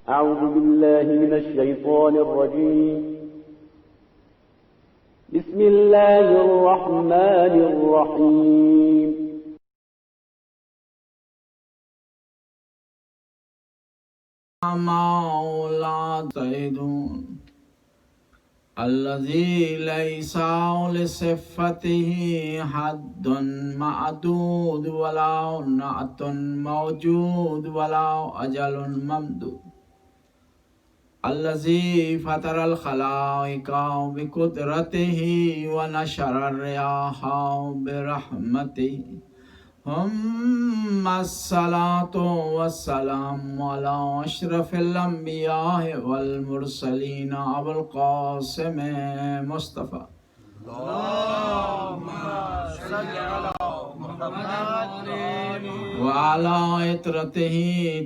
أعوذ بالله من الشيطان الرجيم بسم الله الرحمن الرحيم ما تعدون الذي ليس لصفته حد معدود ولا نعت موجود ولا أجل ممدود الذي فطر الخلائق بقدرته ونشر الرياح برحمته ثم الصلاة والسلام على أشرف الأنبياء والمرسلين أبو القاسم مصطفى اللهم صل على محمد وعلى عترته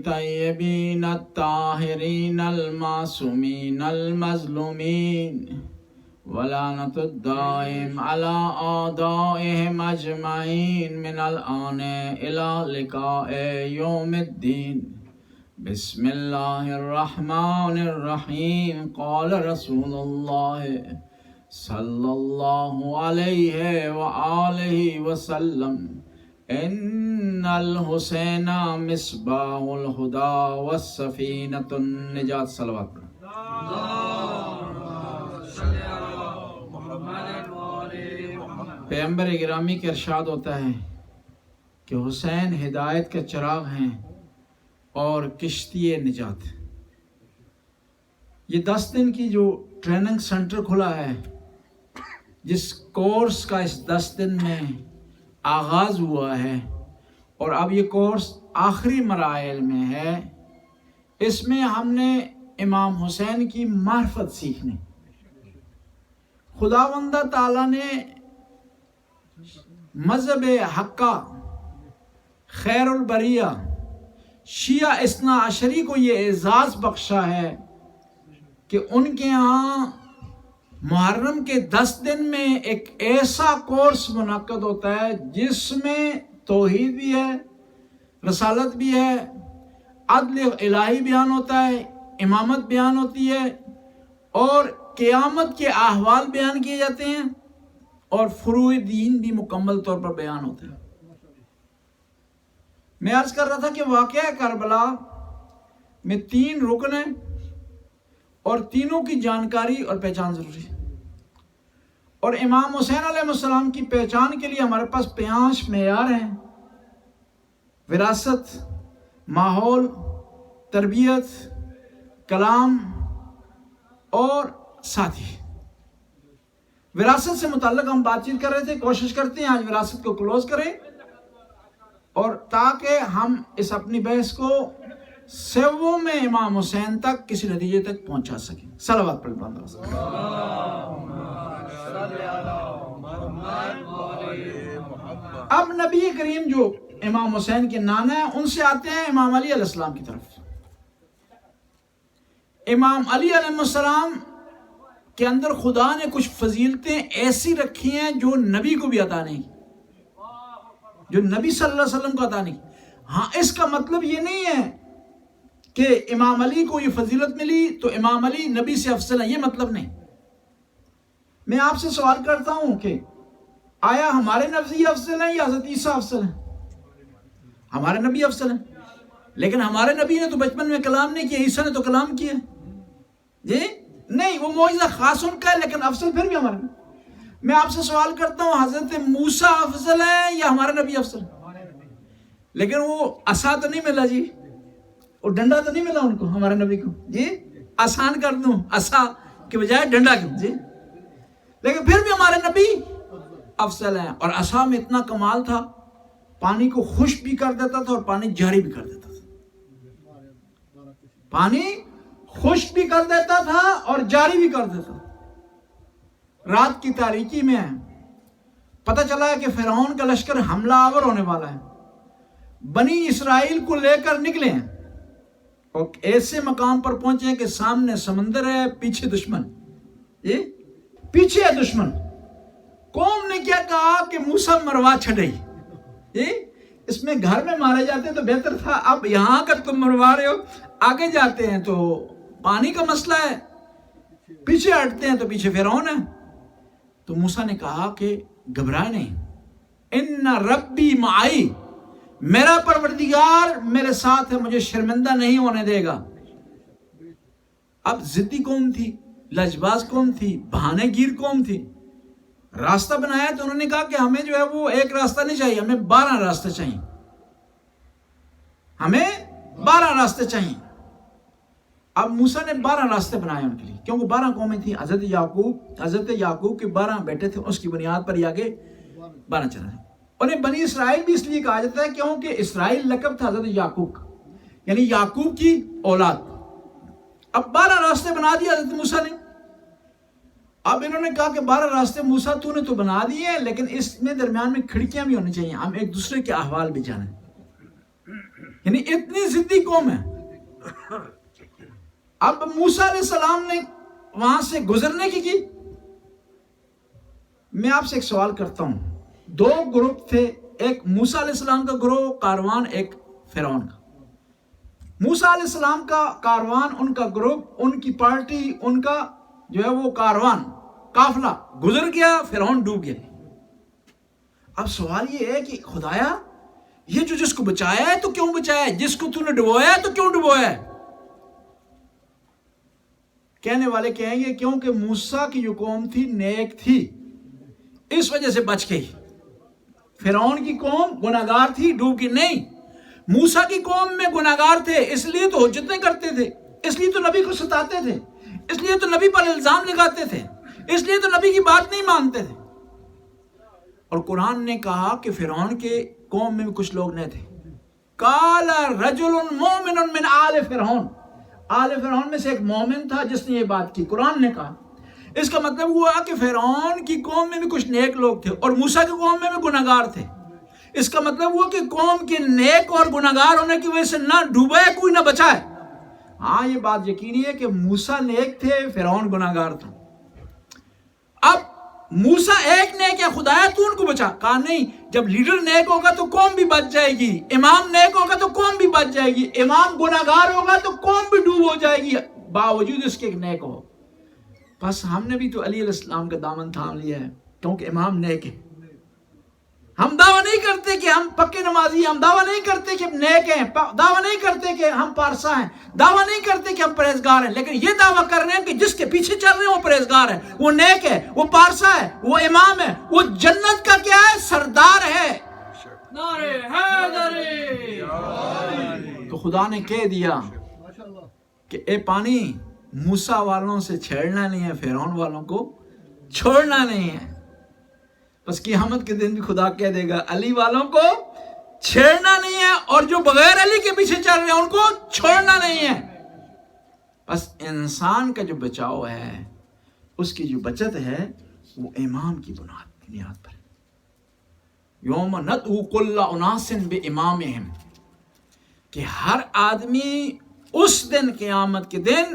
طيبين الطاهرين المعصومين المظلومين ولعنة الدائم على أعدائهم أجمعين من الآن إلى لقاء يوم الدين بسم الله الرحمن الرحيم قال رسول الله صلى الله عليه وآله وسلم إن الحسين مصباح الهدى والسفينة النجاة صلوات پیغمبر گرامی کے ارشاد ہوتا ہے کہ حسین ہدایت کے چراغ ہیں اور کشتی نجات. یہ 10 دن کی جو ٹریننگ سینٹر کھلا ہے، جس کورس کا اس 10 دن میں آغاز ہوا ہے اور اب یہ کورس آخری مراحل میں ہے، اس میں ہم نے امام حسین کی معرفت سیکھنی. خداوندہ تعالیٰ نے مذہب حقہ خیر البریہ شیعہ اثنا عشری کو یہ اعزاز بخشا ہے کہ ان کے ہاں محرم کے 10 دن میں ایک ایسا کورس منعقد ہوتا ہے جس میں توحید بھی ہے، رسالت بھی ہے، عدل الہی بیان ہوتا ہے، امامت بیان ہوتی ہے اور قیامت کے احوال بیان کیے جاتے ہیں اور فروع دین بھی مکمل طور پر بیان ہوتا ہے. میں عرض کر رہا تھا کہ واقعہ کربلا میں 3 رکن ہیں اور تینوں کی جانکاری اور پہچان ضروری ہے. اور امام حسین علیہ السلام کی پہچان کے لیے ہمارے پاس 5 معیار ہیں: وراثت، ماحول، تربیت، کلام اور ساتھی. وراثت سے متعلق ہم بات چیت کر رہے تھے، کوشش کرتے ہیں آج وراثت کو کلوز کریں اور تاکہ ہم اس اپنی بحث کو سووں میں امام حسین تک کسی نتیجے تک پہنچا سکیں. صلوات پڑھ بندہ. اب نبی کریم جو امام حسین کے نانا ہیں ان سے آتے ہیں امام علی علیہ السلام کی طرف. امام علی علیہ السلام کے اندر خدا نے کچھ فضیلتیں ایسی رکھی ہیں جو نبی کو بھی عطا نہیں، جو نبی صلی اللہ علیہ وسلم کو عطا نہیں. ہاں، اس کا مطلب یہ نہیں ہے کہ امام علی کو یہ فضیلت ملی تو امام علی نبی سے افضل ہیں، یہ مطلب نہیں. میں آپ سے سوال کرتا ہوں کہ آیا ہمارے نبی افضل ہیں یا حضرت عیسیٰ افضل ہیں؟ ہمارے نبی افضل ہیں، لیکن ہمارے نبی نے تو بچپن میں کلام نہیں کیا، عیسیٰ نے تو کلام کیا. جی نہیں، وہ معجزہ خاص ان کا ہے لیکن افضل پھر بھی ہمارے. میں آپ سے سوال کرتا ہوں حضرت موسیٰ افضل ہیں یا ہمارے نبی افضل ہیں؟ لیکن وہ عصا تو نہیں ملا جی، وہ ڈنڈا تو نہیں ملا ان کو، ہمارے نبی کو. جی آسان کر دوں، عصا کے بجائے ڈنڈا کیوں جی، لیکن پھر بھی ہمارے نبی افضل ہیں. اور عصا میں اتنا کمال تھا، پانی کو خشک بھی کر دیتا تھا اور پانی جاری بھی کر دیتا تھا. پانی خشک بھی کر دیتا تھا اور جاری بھی کر دیتا تھا. رات کی تاریکی میں پتہ چلا ہے کہ فرعون کا لشکر حملہ آور ہونے والا ہے. بنی اسرائیل کو لے کر نکلے ہیں اور ایسے مقام پر پہنچے ہیں کہ سامنے سمندر ہے، پیچھے دشمن. یہ پیچھے ہے دشمن. قوم نے کیا کہا کہ موسیٰ مروا چھڑئی. اس میں گھر میں مارے جاتے تو بہتر تھا، اب یہاں کر تم مروا رہے ہو، آگے جاتے ہیں تو پانی کا مسئلہ ہے، پیچھے ہٹتے ہیں تو پیچھے فرعون ہے۔ تو موسیٰ نے کہا کہ گھبرائے نہیں، ان ربی معی، میرا پروردگار میرے ساتھ ہے، مجھے شرمندہ نہیں ہونے دے گا۔ اب ضدی قوم تھی، لجباز قوم تھی، بہانے گیر قوم تھی، راستہ بنایا تو انہوں نے کہا کہ ہمیں جو ہے وہ ایک راستہ نہیں چاہیے، ہمیں 12 راستے چاہیے، ہمیں 12 راستے چاہیے۔ اب موسیٰ نے 12 راستے بنائے ان کے لیے، کیونکہ 12 قومیں تھیں، حضرت یعقوب کے 12 بیٹے تھے، اس کی بنیاد پر ہی آگے 12 چلا ہے۔ انہیں بنی اسرائیل بھی اس لیے کہا جاتا ہے کیونکہ اسرائیل لقب تھا حضرت یعقوب کا، یعنی یعقوب کی اولاد۔ اب 12 راستے بنا دیے حضرت موسیٰ نے۔ اب انہوں نے کہا کہ 12 راستے موسیٰ تو نے تو بنا دیے ہیں، لیکن اس میں درمیان میں کھڑکیاں بھی ہونی چاہیے، ہم ایک دوسرے کے احوال بھی جانیں، یعنی اتنی ضدی قوم ہے۔ اب موسیٰ علیہ السلام نے وہاں سے گزرنے کی میں آپ سے ایک سوال کرتا ہوں، 2 گروپ تھے، ایک موسیٰ علیہ السلام کا گروہ کاروان، ایک فرعون کا۔ موسیٰ علیہ السلام کا کاروان، ان کا گروپ، ان کی پارٹی، ان کا جو ہے وہ کاروان، قافلہ گزر گیا، فرعون ڈوب گیا۔ اب سوال یہ ہے کہ خدایا یہ جو جس کو بچایا ہے تو کیوں بچایا ہے، جس کو تو نے ڈبویا ہے تو کیوں ڈبویا ہے؟ کہنے والے کہیں گے کیونکہ موسیٰ کی جو قوم تھی نیک تھی، اس وجہ سے بچ گئی۔ فرعون کی قوم گناہگار تھی، ڈوب گئی نہیں۔ موسیٰ کی قوم میں گناہگار تھے، اس لیے تو حجتیں کرتے تھے، اس لیے تو نبی کو ستاتے تھے، اس لیے تو نبی پر الزام لگاتے تھے، اس لیے تو نبی کی بات نہیں مانتے تھے۔ اور قرآن نے کہا کہ فرعون کے قوم میں بھی کچھ لوگ نہیں تھے، قال رجل مومن من آل فرعون، آل فرعون میں سے ایک مومن تھا جس نے یہ بات کی۔ قرآن نے کہا، اس کا مطلب ہوا کہ فرعون کی قوم میں بھی کچھ نیک لوگ تھے اور موسیٰ کی قوم میں بھی گناہگار تھے۔ اس کا مطلب ہوا کہ قوم کے نیک اور گناہگار ہونے کی وجہ سے نہ ڈوبے کوئی نہ بچائے۔ ہاں یہ بات یقینی ہے کہ موسیٰ نیک تھے، فرعون گناہگار تھا۔ اب موسیٰ ایک نیک ہے، خدایا تو ان کو بچا، کہا نہیں، جب لیڈر نیک ہوگا تو قوم بھی بچ جائے گی، امام نیک ہوگا تو قوم بھی بچ جائے گی، امام گناہگار ہوگا تو قوم بھی ڈوب ہو جائے گی باوجود اس کے ایک نیک ہو۔ بس ہم نے بھی تو علی علیہ السلام کا دامن تھام لیا ہے کیونکہ امام نیک ہے۔ ہم دعویٰ نہیں کرتے کہ ہم پکے نمازی ہیں، ہم دعویٰ نہیں کرتے کہ ہم نیک ہیں، دعویٰ نہیں کرتے کہ ہم پارسا ہیں، دعویٰ نہیں کرتے کہ ہم پرہیزگار ہیں، لیکن یہ دعویٰ کر رہے ہیں کہ جس کے پیچھے چل رہے ہیں وہ پرہیزگار ہے، وہ نیک ہے، وہ پارسا ہے، وہ امام ہے، وہ جنت کا کیا ہے، سردار ہے۔ نعرہ حیدری۔ تو خدا نے کہہ دیا کہ اے پانی، موسیٰ والوں سے چھیڑنا نہیں ہے، فرعون والوں کو چھوڑنا نہیں ہے۔ بس قیامت کے دن بھی خدا کہہ دے گا علی والوں کو چھیڑنا نہیں ہے، اور جو بغیر علی کے پیچھے چل رہے ہیں ان کو چھوڑنا نہیں ہے۔ بس انسان کا جو بچاؤ ہے، اس کی جو بچت ہے، وہ امام کی بنیاد پر ہے۔ یوم ندعو کل اناس بامامہم، کہ ہر آدمی اس دن قیامت کے دن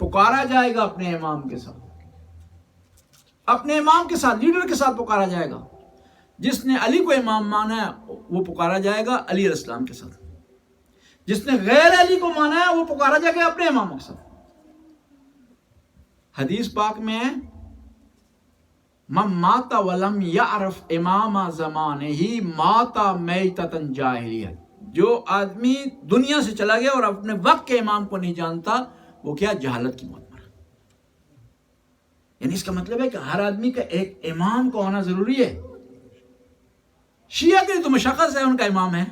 پکارا جائے گا اپنے امام کے ساتھ، اپنے امام کے ساتھ، لیڈر کے ساتھ پکارا جائے گا۔ جس نے علی کو امام مانا ہے وہ پکارا جائے گا علی علیہ السلام کے ساتھ، جس نے غیر علی کو مانا ہے وہ پکارا جائے گا اپنے اماموں کے ساتھ۔ حدیث پاک میں ہے من مات ولم یعرف امام زمانہ مات میتۃ جاہلیہ، جو آدمی دنیا سے چلا گیا اور اپنے وقت کے امام کو نہیں جانتا، وہ کیا، جہالت کی موت مرا۔ یعنی اس کا مطلب ہے کہ ہر آدمی کا ایک امام کو ہونا ضروری ہے۔ شیعہ کے لیے تو مشخص ہے ان کا امام ہے،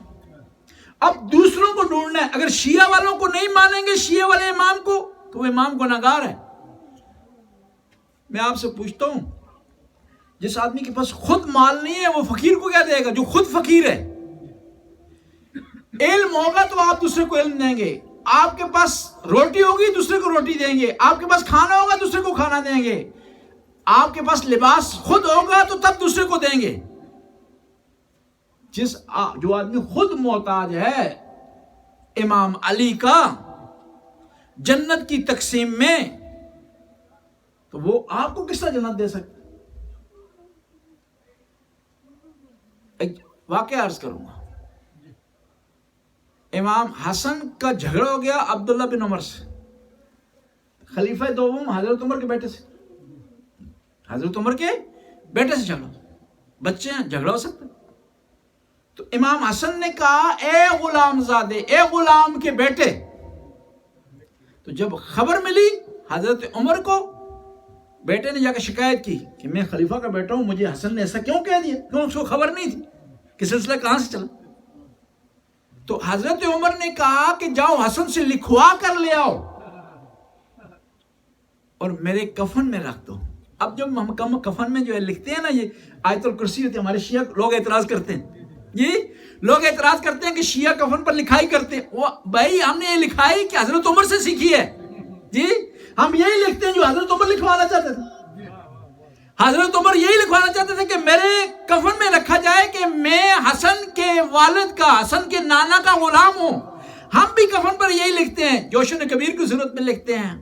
اب دوسروں کو ڈھونڈنا ہے۔ اگر شیعہ والوں کو نہیں مانیں گے شیعہ والے امام کو تو وہ امام گناہگار ہے۔ میں آپ سے پوچھتا ہوں، جس آدمی کے پاس خود مال نہیں ہے وہ فقیر کو کیا دے گا؟ جو خود فقیر ہے۔ علم ہوگا تو آپ دوسرے کو علم دیں گے، آپ کے پاس روٹی ہوگی دوسرے کو روٹی دیں گے، آپ کے پاس کھانا ہوگا دوسرے کو کھانا دیں گے، آپ کے پاس لباس خود ہوگا تو تب دوسرے کو دیں گے۔ جو آدمی خود محتاج ہے امام علی کا جنت کی تقسیم میں، تو وہ آپ کو کس طرح جنت دے سکتا؟ ایک واقعہ عرض کروں گا۔ امام حسن کا جھگڑا ہو گیا عبداللہ بن عمر سے، خلیفہ دوم حضرت عمر کے بیٹے سے، حضرت عمر کے بیٹے سے جھگڑا، بچے ہیں جھگڑا ہو سکتا ہے۔ تو امام حسن نے کہا اے غلام زادے، اے غلام کے بیٹے، تو جب خبر ملی حضرت عمر کو، بیٹے نے جا کے شکایت کی کہ میں خلیفہ کا بیٹا ہوں، مجھے حسن نے ایسا کیوں کہہ دیا، کیوں اس کو خبر نہیں تھی کہ سلسلہ کہاں سے چلا؟ تو حضرت عمر نے کہا کہ جاؤ حسن سے لکھوا کر لے آؤ اور میرے کفن میں رکھ دو۔ اب جب ہم کفن میں جو ہے لکھتے ہیں نا، یہ آیت الکرسی ہوتی ہے، ہمارے شیعہ لوگ اعتراض کرتے ہیں، لوگ اعتراض کرتے ہیں کہ شیعہ کفن پر لکھائی کرتے ہیں۔ وہ بھائی ہم نے یہ لکھائی کہ حضرت عمر سے سیکھی ہے، ہم یہی لکھتے ہیں جو حضرت عمر لکھوانا چاہتے تھے۔ حضرت عمر یہی لکھوانا چاہتے تھے کہ میرے کفن میں رکھا جائے کہ میں حسن کے والد کا، حسن کے نانا کا غلام ہوں۔ ہم بھی کفن پر یہی لکھتے ہیں، جوشن کبیر کی صورت میں لکھتے ہیں،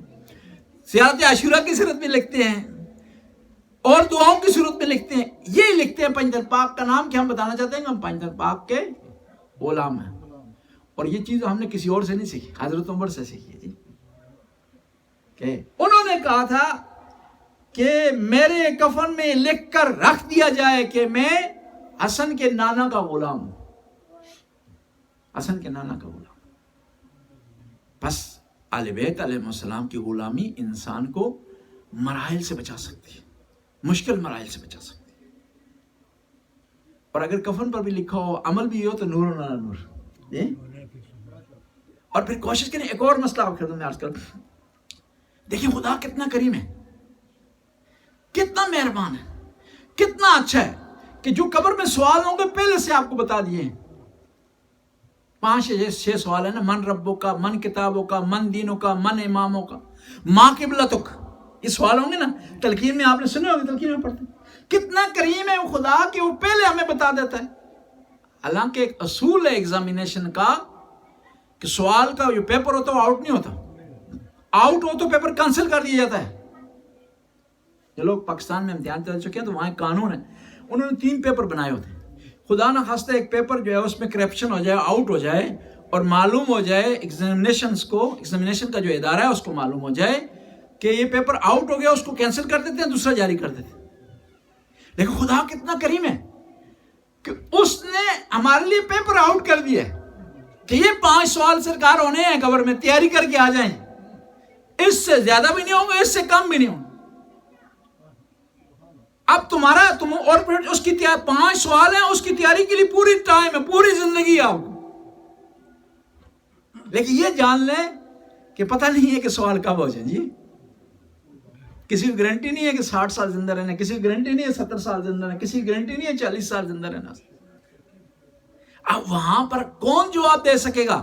زیارت عاشورہ کی صورت میں لکھتے ہیں، اور دعاؤں کی صورت میں لکھتے ہیں، یہ لکھتے ہیں پنجتن پاک کا نام، کہ ہم بتانا چاہتے ہیں کہ ہم پنجتن پاک کے غلام ہیں۔ اور یہ چیز ہم نے کسی اور سے نہیں سیکھی، حضرت عمر سے سیکھی ہے۔ کہ انہوں نے کہا تھا کہ میرے کفن میں لکھ کر رکھ دیا جائے کہ میں حسن کے نانا کا غلام ہوں، حسن کے نانا کا غلام۔ بس اہل بیت علیہ السلام کی غلامی انسان کو مراحل سے بچا سکتی ہے، مشکل مراحل سے بچا سکتی ہے۔ اور اگر کفن پر بھی لکھا ہو، عمل بھی ہو، تو نور و نور۔ اور پھر کوشش کریں، ایک اور مسئلہ آپ خدمت میں عرض کروں۔ دیکھیں خدا کتنا کریم ہے، کتنا مہربان ہے، کتنا اچھا ہے کہ جو قبر میں سوال ہوں گے پہلے سے آپ کو بتا دیے ہیں۔ 5 یا 6 سوال ہیں نا، من ربوں کا، من کتابوں کا، من دینوں کا، من اماموں کا، ما قبلتک، یہ سوال ہوں گے نا، تلقین میں آپ نے سنے ہوگے، تلقین میں پڑھتے ہیں۔ کتنا کریم ہے وہ خدا کہ وہ پہلے ہمیں بتا دیتا ہے۔ حالانکہ ایک اصول ہے ایگزامینیشن کا کہ سوال کا جو پیپر ہوتا ہے وہ آؤٹ نہیں ہوتا، آؤٹ ہو تو پیپر کینسل کر دیا جاتا ہے۔ جو لوگ پاکستان میں امتحان چل چکے ہیں تو وہاں ایک قانون ہے، انہوں نے 3 پیپر بنائے ہوتے ہیں۔ خدا نہ خواستہ ایک پیپر جو ہے اس میں کرپشن ہو جائے، آؤٹ ہو جائے، اور معلوم ہو جائے ایگزامینیشن کا جو ادارہ ہے اس کو معلوم ہو جائے کہ یہ پیپر آؤٹ ہو گیا، اس کو کینسل کر دیتے ہیں، دوسرا جاری کر دیتے ہیں۔ لیکن خدا کتنا کریم ہے کہ اس نے ہمارے لیے پیپر آؤٹ کر دیا ہے کہ یہ 5 سوال سرکار ہونے ہیں قبر میں، تیاری کر کے آ جائیں، اس سے زیادہ بھی نہیں ہوگا، اس سے کم بھی نہیں ہوگا۔ اب تم اور پھر اس کی 5 سوال ہیں، اس کی تیاری کے لیے پوری ٹائم ہے، پوری زندگی ہے آپ کو۔ لیکن یہ جان لیں کہ پتہ نہیں ہے کہ سوال کب ہو جائیں۔ کسی کی گارنٹی نہیں ہے کہ 60 سال زندہ رہنا، کسی کی گارنٹی نہیں ہے 70 سال زندہ رہنا، کسی کی گارنٹی نہیں ہے 40 سال زندہ رہنا۔ اب وہاں پر کون جواب دے سکے گا؟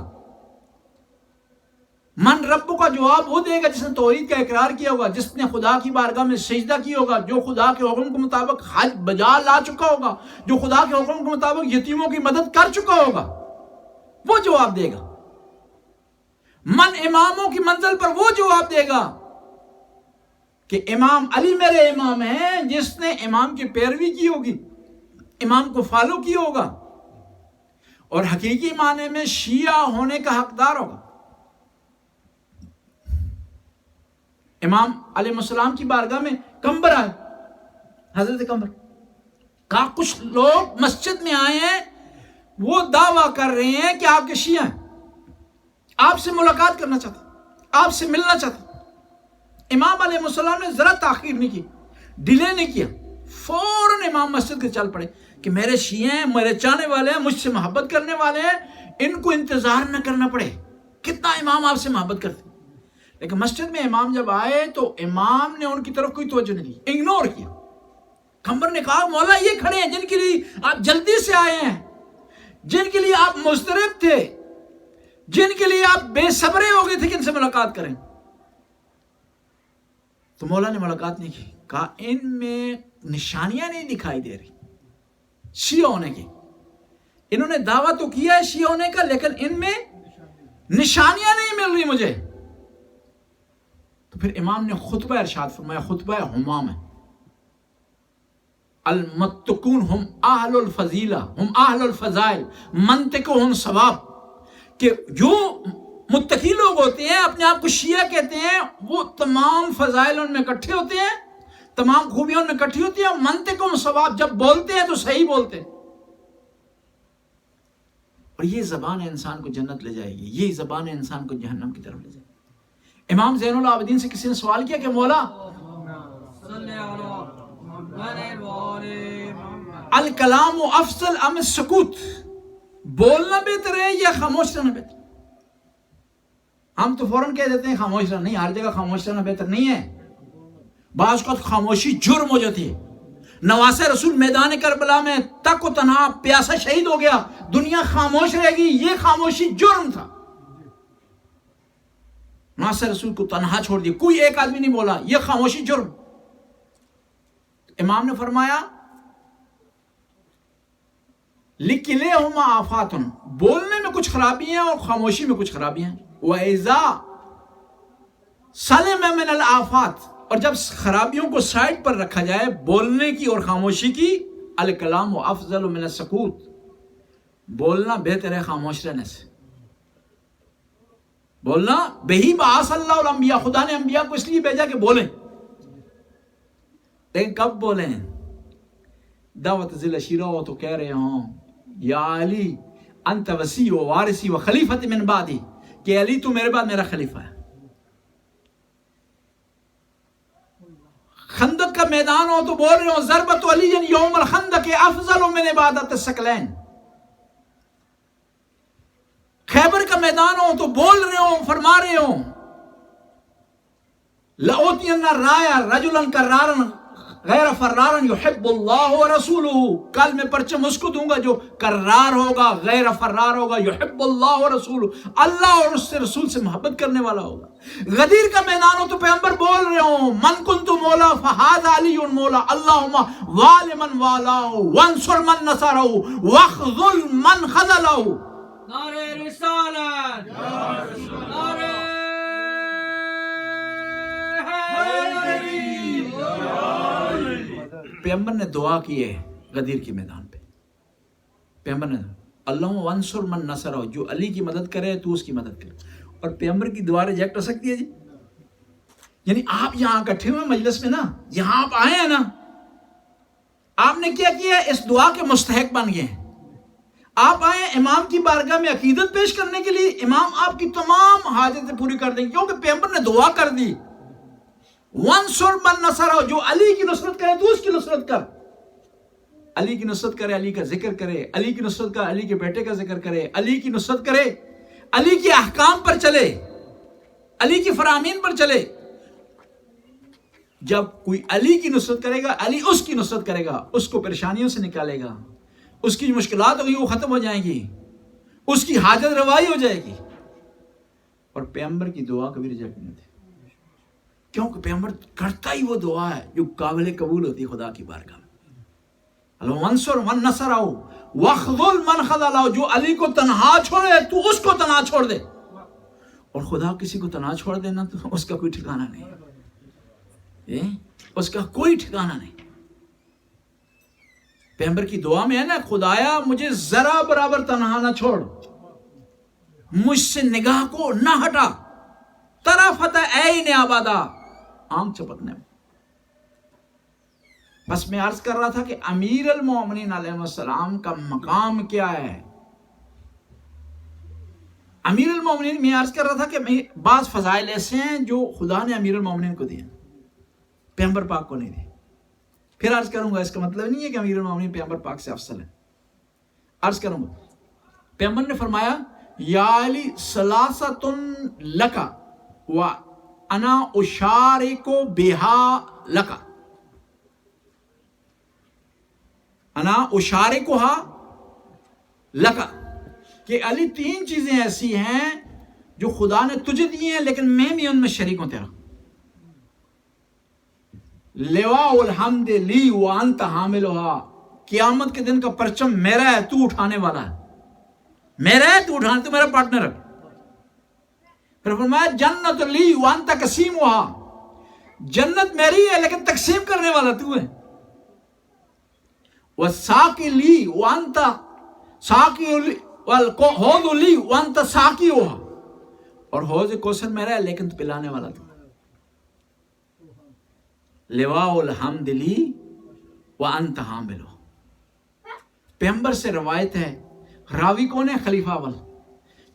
من رب کا جواب وہ دے گا جس نے توحید کا اقرار کیا ہوگا، جس نے خدا کی بارگاہ میں سجدہ کیا ہوگا، جو خدا کے حکم کے مطابق حج بجا لا چکا ہوگا، جو خدا کے حکم کے مطابق یتیموں کی مدد کر چکا ہوگا، وہ جواب دے گا۔ من اماموں کی منزل پر وہ جواب دے گا کہ امام علی میرے امام ہیں، جس نے امام کی پیروی کی ہوگی، امام کو فالو کیا ہوگا، اور حقیقی معنی میں شیعہ ہونے کا حقدار ہوگا۔ امام علیہ السلام کی بارگاہ میں کمبر آئے، حضرت کمبر کہا کچھ لوگ مسجد میں آئے ہیں، وہ دعویٰ کر رہے ہیں کہ آپ کے شیعہ ہیں، آپ سے ملاقات کرنا چاہتا، آپ سے ملنا چاہتا۔ امام علیہ السلام نے ذرا تاخیر نہیں کی، ڈیلے نہیں کیا، فوراً امام مسجد کے چل پڑے کہ میرے شیعہ ہیں، میرے چاہنے والے ہیں، مجھ سے محبت کرنے والے ہیں، ان کو انتظار نہ کرنا پڑے۔ کتنا امام آپ سے محبت کرتے۔ لیکن مسجد میں امام جب آئے تو امام نے ان کی طرف کوئی توجہ نہیں دی، اگنور کیا۔ کمبر نے کہا مولا یہ کھڑے ہیں جن کے لیے آپ جلدی سے آئے ہیں، جن کے لیے آپ مضطرب تھے، جن کے لیے آپ بے صبرے ہو گئے تھے کہ ان سے ملاقات کریں۔ تو مولا نے ملاقات نہیں کی، کہا ان میں نشانیاں نہیں دکھائی دے رہی شیعہ ہونے کی۔ انہوں نے دعویٰ تو کیا ہے شیعہ ہونے کا، لیکن ان میں نشانیاں نہیں مل رہی مجھے۔ تو پھر امام نے خطبہ ارشاد فرمایا، خطبہ ہمام ہے، المتقون ہم اہل الفضیلہ ہم اہل الفضائل منطقہم ثواب، کہ جو متقی لوگ ہوتے ہیں اپنے آپ کو شیعہ کہتے ہیں، وہ تمام فضائل ان میں اکٹھے ہوتے ہیں، تمام خوبیاں ان میں اکٹھی ہوتی ہیں، منطق و ثواب جب بولتے ہیں تو صحیح بولتے ہیں، اور یہ زبان انسان کو جنت لے جائے گی، یہ زبان انسان کو جہنم کی طرف لے جائے گی۔ امام زین العابدین سے کسی نے سوال کیا کہ مولا الکلام افضل ام السکوت، بولنا بہتر ہے یا خاموش رہنا بہتر؟ ہم تو فوراً کہہ دیتے ہیں خاموش رہنا، نہیں، ہر جگہ خاموش رہنا بہتر نہیں ہے، بعض اوقات خاموشی جرم ہو جاتی ہے۔ نواس رسول میدان کربلا میں تک و تنہا پیاسا شہید ہو گیا، دنیا خاموش رہے گی، یہ خاموشی جرم تھا۔ نواس رسول کو تنہا چھوڑ دیا، کوئی ایک آدمی نہیں بولا، یہ خاموشی جرم۔ امام نے فرمایا لِكِلَيْهُمَا آفَاتٌ، بولنے میں کچھ خرابی ہیں اور خاموشی میں کچھ خرابی ہیں، وَإِذَا سَلِمَ مِنَ الْآفَاتِ، اور جب خرابیوں کو سائڈ پر رکھا جائے بولنے کی اور خاموشی کی، الکلام افضل من السکوت، بولنا بہتر ہے خاموش رہنے سے۔ بولنا بہی بعث اللہ الانبیاء، خدا نے انبیاء کو اس لیے بھیجا کہ بولیں، لیکن کب بولیں؟ دعوت ذی العشیرہ ہو تو کہہ رہے ہوں یا علی انت وصی و وارثی و خلیفۃ من بعدی، کہ علی تو میرے بعد میرا خلیفہ ہے۔ خندق کا میدان ہو تو بول رہے ہوں ضربت علی یوم الخندق افضل من عبادت الثقلین۔ خیبر کا میدان ہو تو بول رہے ہوں، فرما رہے ہوں لأوتین الرایا رجلا کرارا غیر فرارا یحب اللہ ورسولہ، کل میں پرچم اس کو دوں گا جو کرار ہوگا، غیر فرار ہوگا، یحب اللہ ورسولہ، اللہ اور اس سے رسول سے محبت کرنے والا ہوگا۔ غدیر کا میدان ہو تو پیغمبر بول رہے ہوں من کنت مولا فہذا علی مولا، اللہم وال من والاہ وانصر من نصرہ واخذل من خذلہ۔ نعرہ رسالت، نعرہ پیغمبر نے دعا کی ہے غدیر کے میدان پہ، پیغمبر نے اللہم وانصر من نصرہ، جو علی کی مدد کرے تو اس کی مدد کرے، اور پیغمبر کی دعا ریجیکٹ ہو سکتی ہے جی؟ یعنی آپ یہاں اکٹھے ہوئے مجلس میں نا، یہاں آپ آئے ہیں نا، آپ نے کیا کیا ہے؟ اس دعا کے مستحق بن گئے ہیں۔ آپ آئے امام کی بارگاہ میں عقیدت پیش کرنے کے لیے، امام آپ کی تمام حاجتیں پوری کر دیں گے، کیونکہ پیغمبر نے دعا کر دی وانصر من نصرہ، جو علی کی نصرت کرے تو اس کی نصرت کر، علی کی نصرت کرے، علی کا ذکر کرے، علی کی نصرت کرے، علی کے بیٹے کا ذکر کرے، علی کی نصرت کرے، علی کے احکام پر چلے، علی کی فرامین پر چلے۔ جب کوئی علی کی نصرت کرے گا، علی اس کی نصرت کرے گا، اس کو پریشانیوں سے نکالے گا، اس کی جو مشکلات ہوگی وہ ختم ہو جائیں گی، اس کی حاجت روائی ہو جائے گی۔ اور پیغمبر کی دعا کبھی ریجیکٹ نہیں ہوتی، کیونکہ پیغمبر کرتا ہی وہ دعا ہے جو قابل قبول ہوتی ہے خدا کی بارگاہ میں۔ اللہم انصر من نصرہ واخذل من خذلہ، جو علی کو تنہا چھوڑے تو اس کو تنہا چھوڑ دے، اور خدا کسی کو تنہا چھوڑ دینا تو اس کا کوئی ٹھکانہ نہیں، اس کا کوئی ٹھکانہ نہیں۔ پیغمبر کی دعا میں ہے نا خدایا مجھے ذرا برابر تنہا نہ چھوڑ، مجھ سے نگاہ کو نہ ہٹا، طرفت عین آبادا، آنکھ چپکنے میں۔ بس میں عرض کر رہا تھا کہ امیر المومنین علیہ السلام کا مقام کیا ہے۔ امیر المومنین، میں عرض کر رہا تھا کہ بعض فضائل ایسے ہیں جو خدا نے امیر المومنین کو دیے، پیغمبر پاک کو نہیں دیے۔ پھر عرض کروں گا، اس کا مطلب نہیں ہے کہ امیر المومنین پیغمبر پاک سے افضل ہے۔ عرض کروں گا، پیغمبر نے فرمایا یا علی ثلاثۃ لک وانا اشارک بہا لک، انا اشارکھا لک، کہ علی تین چیزیں ایسی ہیں جو خدا نے تجھے دی ہیں لیکن میں بھی ان میں شریک ہوں تیرا۔ لواء الحمد لی وانت حاملھا، قیامت کے دن کا پرچم میرا ہے، تو اٹھانے والا ہے، میرا ہے تو اٹھانے، تو میرا پارٹنر ہے۔ پھر فرمایا جنت لی وانت قسیمھا، جنت میری ہے لیکن تقسیم کرنے والا تو ہے۔ وساقی لی وانت ساقی والحوض لی وانت ساقیها، اور حوض کوثر میرا ہے لیکن تو پلانے والا تھا. لواء الحمد لی وانت حاملہ. پیغمبر سے روایت ہے، راوی کون ہے؟ خلیفہ اول.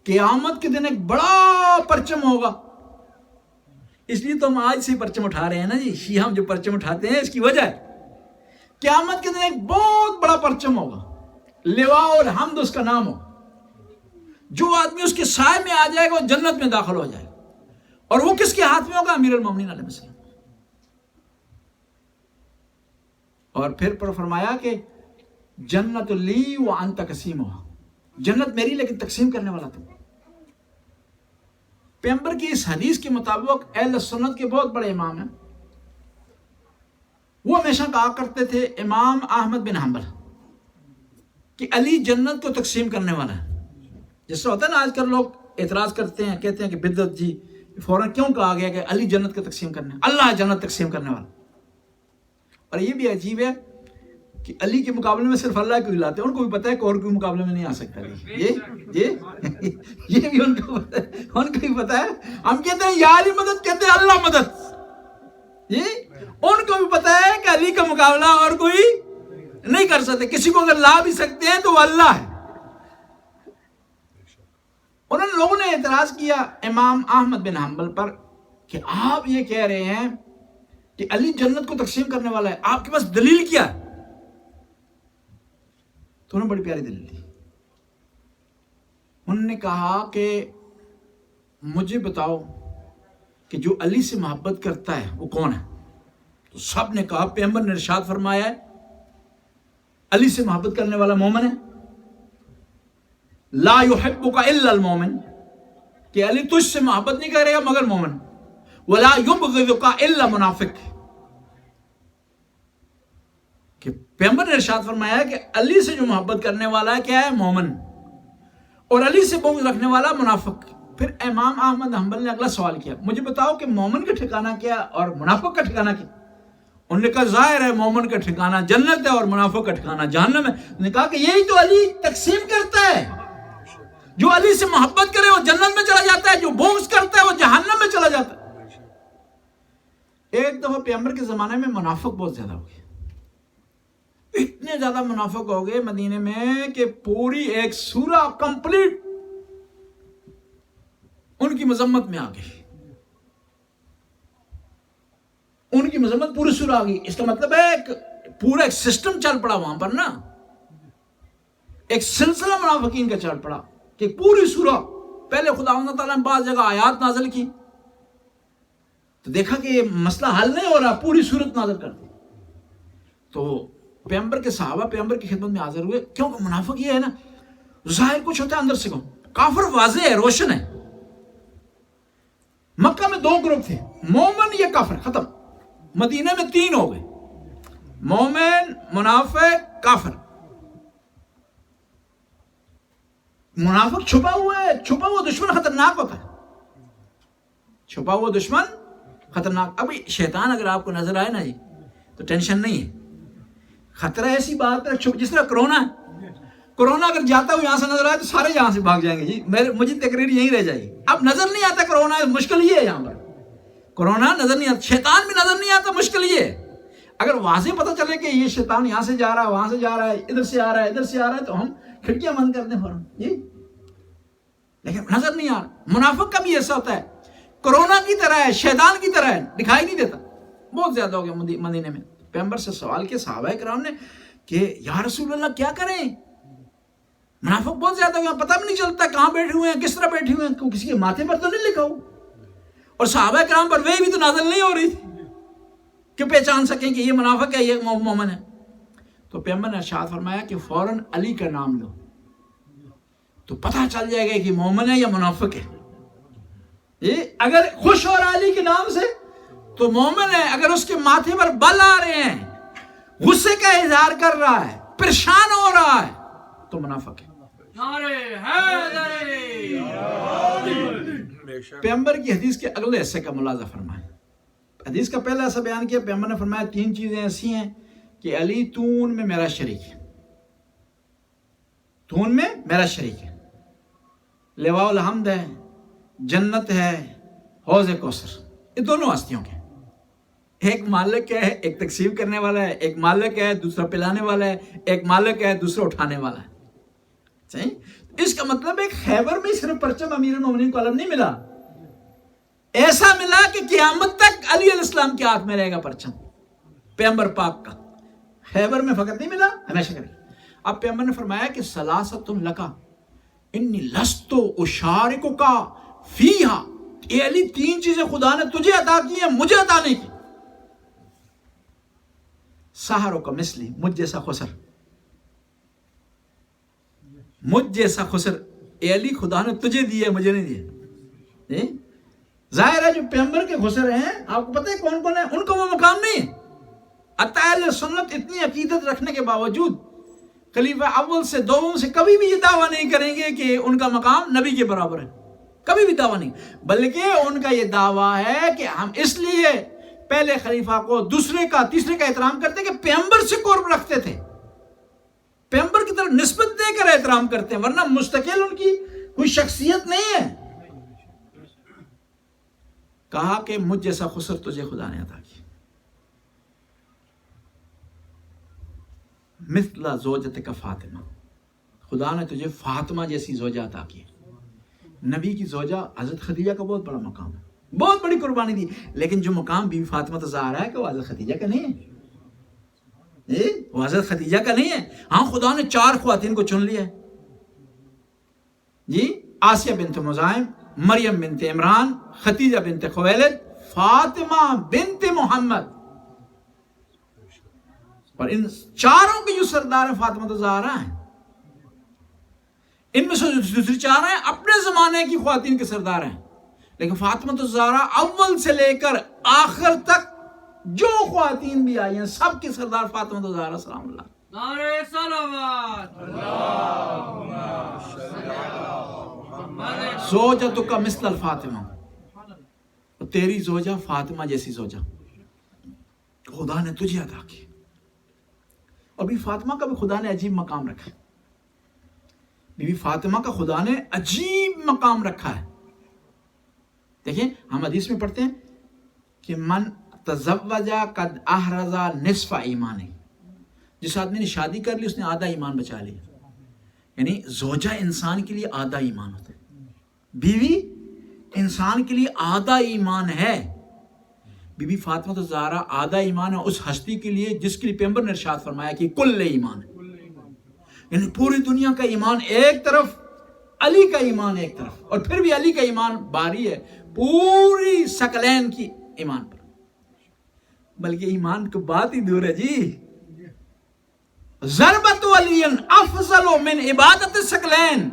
قیامت کے دن ایک بڑا پرچم ہوگا، اس لیے تو ہم آج سے پرچم اٹھا رہے ہیں نا جی. شیعہ ہم جو پرچم اٹھاتے ہیں اس کی وجہ ہے، قیامت کے دن ایک بہت بڑا پرچم ہوگا، لواء الحمد اس کا نام ہو. جو آدمی اس کے سائے میں آ جائے گا وہ جنت میں داخل ہو جائے گا. اور وہ کس کے ہاتھ میں ہوگا؟ امیر المومنین علیہ السلام. اور پھر پر فرمایا کہ جنت لی وانت قسیمها، جنت میری لیکن تقسیم کرنے والا تھا. پیغمبر کی اس حدیث کے مطابق اہل سنت کے بہت بڑے امام ہیں. وہ ہمیشہ کہا کرتے تھے امام احمد بن حنبل کہ علی جنت کو تقسیم کرنے والا ہے. جس سے ہوتا ہے نا آج کل لوگ اعتراض کرتے ہیں، کہتے ہیں کہ بدعت جی، فوراً کیوں کہا گیا کہ علی جنت کو تقسیم کرنے، اللہ جنت تقسیم کرنے والا. اور یہ بھی عجیب ہے کہ علی کے مقابلے میں صرف اللہ کو لاتے ہیں. ان کو بھی پتہ ہے کہ اور کوئی مقابلے میں نہیں آ سکتا. یہ بھی ان کو پتہ ہے، ان کو بھی پتہ ہے. ہم کہتے ہیں یا علی مدد، کہتے ہیں اللہ مدد. ان کو بھی پتہ ہے کہ علی کا مقابلہ اور کوئی نہیں کر سکتے. کسی کو اگر لا بھی سکتے ہیں تو وہ اللہ ہے. انہوں نے لوگوں نے اعتراض کیا امام احمد بن حنبل پر کہ آپ یہ کہہ رہے ہیں کہ علی جنت کو تقسیم کرنے والا ہے، آپ کے پاس دلیل کیا ہے؟ تو انہوں نے بڑی پیاری دلیل دی. انہوں نے کہا کہ مجھے بتاؤ کہ جو علی سے محبت کرتا ہے وہ کون ہے؟ تو سب نے کہا پیغمبر نے ارشاد فرمایا ہے علی سے محبت کرنے والا مومن ہے. لا يحبك الا المومن، کہ علی تجھ سے محبت نہیں کرے گا مگر مومن. ولا يبغضك الا منافق، کہ پیغمبر نے ارشاد فرمایا ہے کہ علی سے جو محبت کرنے والا ہے کیا ہے؟ مومن. اور علی سے بغض رکھنے والا منافق. پھر امام احمد حنبل نے اگلا سوال کیا، مجھے بتاؤ کہ مومن کا ٹھکانہ کیا اور منافق کا ٹھکانہ کیا؟ انہوں نے کہا ظاہر ہے مومن کا ٹھکانہ جنت ہے اور منافق کا ٹھکانہ جہنم ہے. انہوں نے کہا کہ یہی تو علی تقسیم کرتا ہے. جو علی سے محبت کرے وہ جنت میں چلا جاتا ہے، جو بغض کرتا ہے وہ جہنم میں چلا جاتا ہے. ایک دفعہ پیغمبر کے زمانے میں منافق بہت زیادہ ہو گئے. اتنے زیادہ منافق ہو گئے مدینے میں کہ پوری ایک سورہ کمپلیٹ ان کی مذمت میں آ گئی. ان کی مذمت پوری سورہ آ گئی. اس کا مطلب ہے پورا ایک سسٹم چل پڑا وہاں پر نا، ایک سلسلہ منافقین کا چل پڑا کہ پوری سورہ. پہلے خداوند تعالیٰ نے بعض جگہ آیات نازل کی تو دیکھا کہ یہ مسئلہ حل نہیں ہو رہا، پوری سورت نازل کر دی. تو پیغمبر کے صحابہ پیغمبر کی خدمت میں حاضر ہوئے، کیونکہ منافق یہ ہے نا ظاہر کچھ ہوتا ہے اندر سے کافر واضح ہے، روشن ہے. مکہ میں 2 گروپ تھے، مومن یا کافر، ختم. مدینہ میں 3 ہو گئے، مومن، منافق، کافر. منافق چھپا ہوا ہے، چھپا ہوا دشمن خطرناک ہوتا ہے. چھپا ہوا دشمن خطرناک. ابھی شیطان اگر آپ کو نظر آئے نا جی تو ٹینشن نہیں ہے. خطرہ ایسی بات ہے جس طرح کرونا ہے. کرونا اگر جاتا ہوں یہاں سے نظر آئے تو سارے یہاں سے بھاگ جائیں گے جی. مجھے تقریر یہیں رہ جائے گی. اب نظر نہیں آتا کرونا، مشکل یہ ہے. یہاں پر کرونا نظر نہیں آتا، شیطان بھی نظر نہیں آتا. مشکل یہ ہے اگر واضح پتہ چلے کہ یہ شیطان یہاں سے جا رہا ہے، وہاں سے جا رہا ہے، ادھر سے آ رہا ہے، ادھر سے آ رہا ہے، تو ہم کھڑکیاں بند کر دیں فوراً جی. لیکن نظر نہیں آ رہا. منافق کا بھی ایسا ہوتا ہے، کرونا کی طرح ہے، شیطان کی طرح ہے، دکھائی نہیں دیتا. بہت زیادہ ہو گیا مدینے میں. پیغمبر سے سوال کیا صحابہ کرام نے کہ یا رسول اللہ کیا کریں؟ منافق بہت زیادہ ہو گیا، پتہ بھی نہیں چلتا کہاں بیٹھے ہوئے ہیں، کس طرح بیٹھے ہوئے ہیں، کسی کے ماتھے پر تو نہیں لکھا ہو. اور صحابہ کرام پر وہی بھی تو نازل نہیں ہو رہی تھی کہ پہچان سکیں کہ یہ منافق ہے، یہ مومن ہے. تو پیغمبر نے ارشاد فرمایا کہ فوراً علی کا نام لو تو پتہ چل جائے گا کہ مومن ہے یا منافق ہے. یہ اگر خوش ہو رہا علی کے نام سے تو مومن ہے، اگر اس کے ماتھے پر بل آ رہے ہیں، غصے کا اظہار کر رہا ہے، پریشان ہو رہا ہے تو منافق ہے. پیغمبر کی حدیث کے اگلے حصے کا ملاحظہ فرمائیں. حدیث کا پہلا ایسا بیان کیا، پیغمبر نے فرمایا 3 چیزیں ایسی ہیں کہ علی تو ان میں میرا شریک ہے، تو ان میں میرا شریک ہے. لواء الحمد ہے، جنت ہے، حوض کوثر، یہ دونوں ہستیوں کے، ایک مالک ہے، ایک تقسیم کرنے والا ہے، ایک مالک ہے دوسرا پلانے والا ہے، ایک مالک ہے دوسرا اٹھانے والا ہے. صحیح؟ اس کا مطلب ہے خیبر میں صرف پرچم امیر المومنین کو علم نہیں ملا، ایسا ملا کہ قیامت تک علی علیہ السلام کے ہاتھ میں رہے گا پرچم پیغمبر پاک کا. خیبر میں فقط نہیں ملا، ہمیشہ کرے. اب پیغمبر نے فرمایا کہ ثلاثۃ لک انی لست اشارکک فیہا، اے علی تین چیزیں خدا نے تجھے عطا کی ہیں، مجھے عطا نہیں کی. سحرک مثلی، مجھ جیسا خسر، مجھ جیسا خسر اے علی خدا نے تجھے دیے، مجھے نہیں دیے. ظاہر ہے جو پیغمبر کے خسر ہیں آپ کو پتہ ہے کون کون ہیں، ان کو وہ مقام نہیں ہے. اہل سنت اتنی عقیدت رکھنے کے باوجود خلیفہ اول سے دوم سے کبھی بھی یہ دعویٰ نہیں کریں گے کہ ان کا مقام نبی کے برابر ہے، کبھی بھی دعویٰ نہیں، بلکہ ان کا یہ دعویٰ ہے کہ ہم اس لیے پہلے خلیفہ کو، دوسرے کا، تیسرے کا احترام کرتے کہ پیغمبر سے قرب رکھتے تھے، پیغمبر کی طرف نسبت دے کر احترام کرتے ہیں، ورنہ مستقل ان کی کوئی شخصیت نہیں ہے. کہا کہ مجھ جیسا خسر تجھے خدا نے عطا کیا. مثل زوجتک فاطمہ، خدا نے تجھے فاطمہ جیسی زوجہ عطا کی. نبی کی زوجہ حضرت خدیجہ کا بہت بڑا مقام ہے، بہت بڑی قربانی دی، لیکن جو مقام بی بی فاطمہ الزہرا ہے کہ وہ حضرت خدیجہ کا نہیں ہے، وہ حضرت خدیجہ کا نہیں ہے. ہاں خدا نے 4 خواتین کو چن لیا ہے جی، آسیہ بنت مزاحم، مریم بنت عمران، خدیجہ بنت خویلد، فاطمہ بنت محمد. اور ان 4 کی جو سردار ہیں فاطمہ الزہرا ہیں. ان میں سے دوسری 4 ہیں اپنے زمانے کی خواتین کے سردار ہیں، لیکن فاطمہ الزہرا اول سے لے کر آخر تک جو خواتین بھی آئی ہیں سب کی سردار فاطمہ الزہرا سلام اللہ. نعرہ صلوات. زوجتک مثل الفاطمہ، تیری زوجہ فاطمہ جیسی زوجہ خدا نے تجھے عطا کی. اور بی فاطمہ کا بھی خدا نے عجیب مقام رکھا ہے، بی بی فاطمہ کا خدا نے عجیب مقام رکھا ہے. دیکھیں ہم حدیث میں پڑھتے ہیں کہ من تزوج قد احرز نصف ایمان، جس آدمی نے شادی کر لی اس نے آدھا ایمان بچا لیا. یعنی زوجہ انسان کے لیے آدھا ایمان ہوتا ہے، بیوی انسان کے لیے آدھا ایمان ہے. بی بی فاطمہ الزہرا آدھا ایمان ہے اس ہستی کے لیے جس کے لیے پیغمبر نے ارشاد فرمایا کہ کل ایمان ہے. یعنی پوری دنیا کا ایمان ایک طرف، علی کا ایمان ایک طرف، اور پھر بھی علی کا ایمان باری ہے پوری ثقلین کی ایمان پر. بلکہ ایمان کو بات ہی دور ہے جی، ضربت علی افضل من عبادت ثقلین.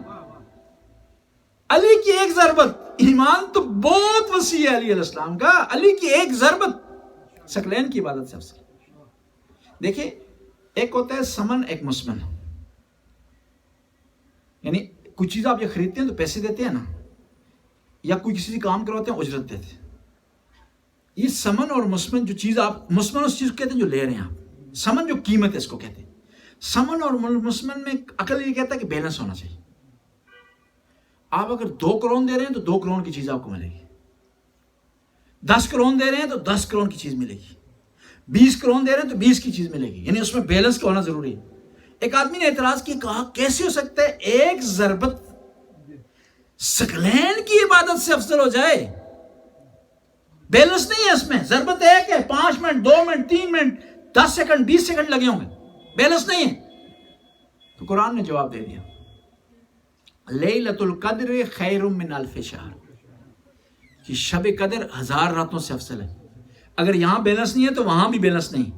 علی کی ایک ضربت، ایمان تو بہت وسیع ہے علی علیہ السلام کا، علی کی ایک ضربت ثقلین کی عبادت سے افضل. دیکھیں ایک ہوتا ہے سمن، ایک مسمن. یعنی کچھ چیز آپ یہ خریدتے ہیں تو پیسے دیتے ہیں نا، یا کوئی کسی سے کام کرواتے ہیں اجرت دیتے ہیں. یہ سمن اور مسمن جو چیز آپ، مسمن اس چیز کو کہتے ہیں جو لے رہے ہیں آپ، سمن جو قیمت ہے اس کو کہتے ہیں. سمن اور مسمن میں عقل یہ کہتا ہے کہ بیلنس ہونا چاہیے. آپ اگر 2 کروڑ دے رہے ہیں تو 2 کروڑ کی چیز آپ کو ملے گی، 10 کروڑ دے رہے ہیں تو 10 کروڑ کی چیز ملے گی، 20 کروڑ دے رہے ہیں تو 20 کی چیز ملے گی. یعنی اس میں بیلنس کا ہونا ضروری ہے. ایک آدمی نے اعتراض کیا، کہا کیسے ہو سکتا ہے ایک ضربت ثقلین کی عبادت سے افضل ہو جائے؟ بیلنس نہیں ہے اس میں، ضربت ایک ہے، 5 minute 2 minute 3 minute 10 second 20 second لگے ہوں گے، بیلنس نہیں ہے. تو قرآن نے جواب دے دیا، لیلۃ القدر خیر من الف شہر، کہ شب قدر 1000 راتوں سے افضل ہے. اگر یہاں بیلنس نہیں ہے تو وہاں بھی بیلنس نہیں،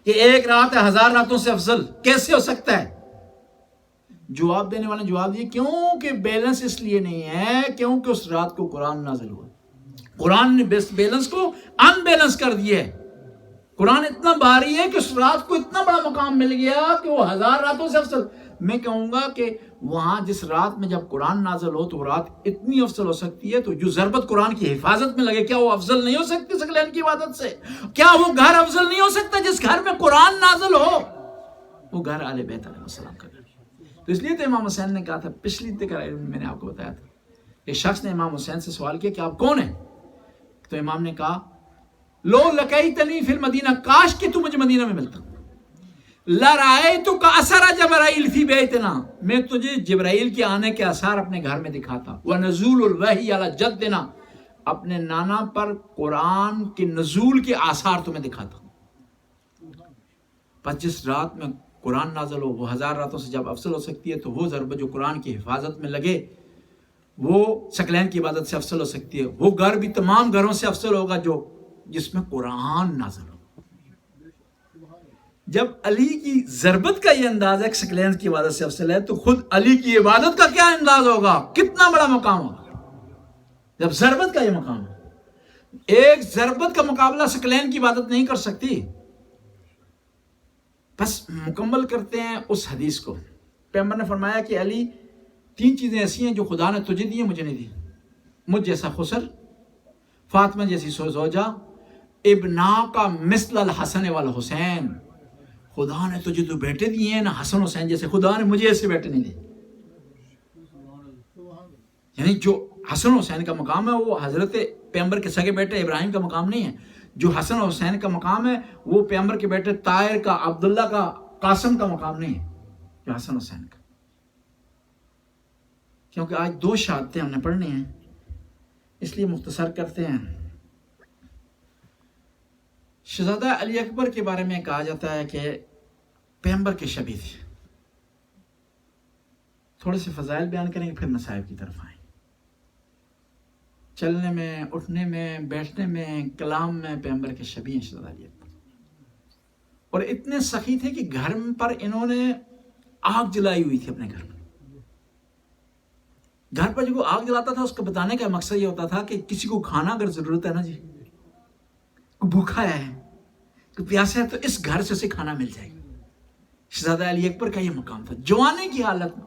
کہ ایک رات ہے 1000 راتوں سے افضل، کیسے ہو سکتا ہے؟ جواب دینے والے نے جواب دیا کیونکہ بیلنس اس لیے نہیں ہے کیونکہ اس رات کو قرآن نازل ہوا. قرآن نے بیلنس کو ان بیلنس کر دیا ہے. قرآن اتنا بھاری ہے کہ اس رات کو اتنا بڑا مقام مل گیا کہ وہ 1000 راتوں سے افضل. میں کہوں گا کہ وہاں جس رات میں جب قرآن نازل ہو تو وہ رات اتنی افضل ہو سکتی ہے، تو جو ضربت قرآن کی حفاظت میں لگے کیا وہ افضل نہیں ہو سکتی ثقلین کی عبادت سے؟ کیا وہ گھر افضل نہیں ہو سکتا جس گھر میں قرآن نازل ہو؟ وہ گھر اہل بیت علیہ السلام کا گھر. تو اس لیے تو امام حسین نے کہا تھا، پچھلی تقریر میں نے آپ کو بتایا تھا ایک شخص نے امام حسین سے سوال کیا کہ آپ کون ہیں؟ تو امام نے کہا لو لقیتنی فی المدینہ، کاش کہ تو مجھے مدینہ میں ملتا، لرأیتک اثر جبرائیل فی بیتنا، میں تجھے جبرائیل کے آنے کے آثار اپنے گھر میں دکھاتا، ونزول الوحی علی جدنا، اپنے نانا پر قرآن کے نزول کے آثار تمہیں دکھاتا. پس جس رات میں قرآن نازل ہو وہ 1000 راتوں سے جب افضل ہو سکتی ہے، تو وہ ضربہ جو قرآن کی حفاظت میں لگے وہ ثقلین کی عبادت سے افضل ہو سکتی ہے. وہ گھر بھی تمام گھروں سے افضل ہوگا جو جس میں قرآن نازل ہو. جب علی کی ضربت کا یہ انداز ہے کہ ثقلین کی عبادت سے افضل ہے، تو خود علی کی عبادت کا کیا انداز ہوگا، کتنا بڑا مقام ہوگا جب ضربت کا یہ مقام ہے. ایک ضربت کا مقابلہ ثقلین کی عبادت نہیں کر سکتی. بس مکمل کرتے ہیں اس حدیث کو. پیغمبر نے فرمایا کہ علی 3 چیزیں ایسی ہیں جو خدا نے تجھے دی ہیں مجھے نہیں دی. مجھ جیسا خسر، فاطمہ جیسی زوجہ، ابنا کا مثل الحسن والحسین. خدا نے تجھے تو بیٹے دیے ہیں نا حسن حسین جیسے، خدا نے مجھے ایسے بیٹے نہیں دیے. یعنی جو حسن حسین کا مقام ہے وہ حضرت پیغمبر کے سگے بیٹے ابراہیم کا مقام نہیں ہے. جو حسن حسین کا مقام ہے وہ پیغمبر کے بیٹے طاہر کا، عبداللہ کا، قاسم کا مقام نہیں ہے جو حسن حسین کا. کیونکہ آج 2 شہادتیں ہم نے پڑھنی ہیں اس لیے مختصر کرتے ہیں. شہزادہ علی اکبر کے بارے میں کہا جاتا ہے کہ پیغمبر کے شبیہ تھے. تھوڑے سے فضائل بیان کریں گے پھر مصائب کی طرف آئیں. چلنے میں، اٹھنے میں، بیٹھنے میں، کلام میں پیغمبر کے شبیہ ہیں شہزادہ علی اکبر. اور اتنے سخی تھے کہ گھر پر انہوں نے آگ جلائی ہوئی تھی اپنے گھر میں. گھر پر جو آگ جلاتا تھا اس کو بتانے کا مقصد یہ ہوتا تھا کہ کسی کو کھانا اگر ضرورت ہے نا جی، کوئی بھوکا ہے، کوئی پیاسا ہے، تو اس گھر سے اسے کھانا مل جائے گا. شہزادہ علی اکبر کا یہ مقام تھا. جوانی کی حالت میں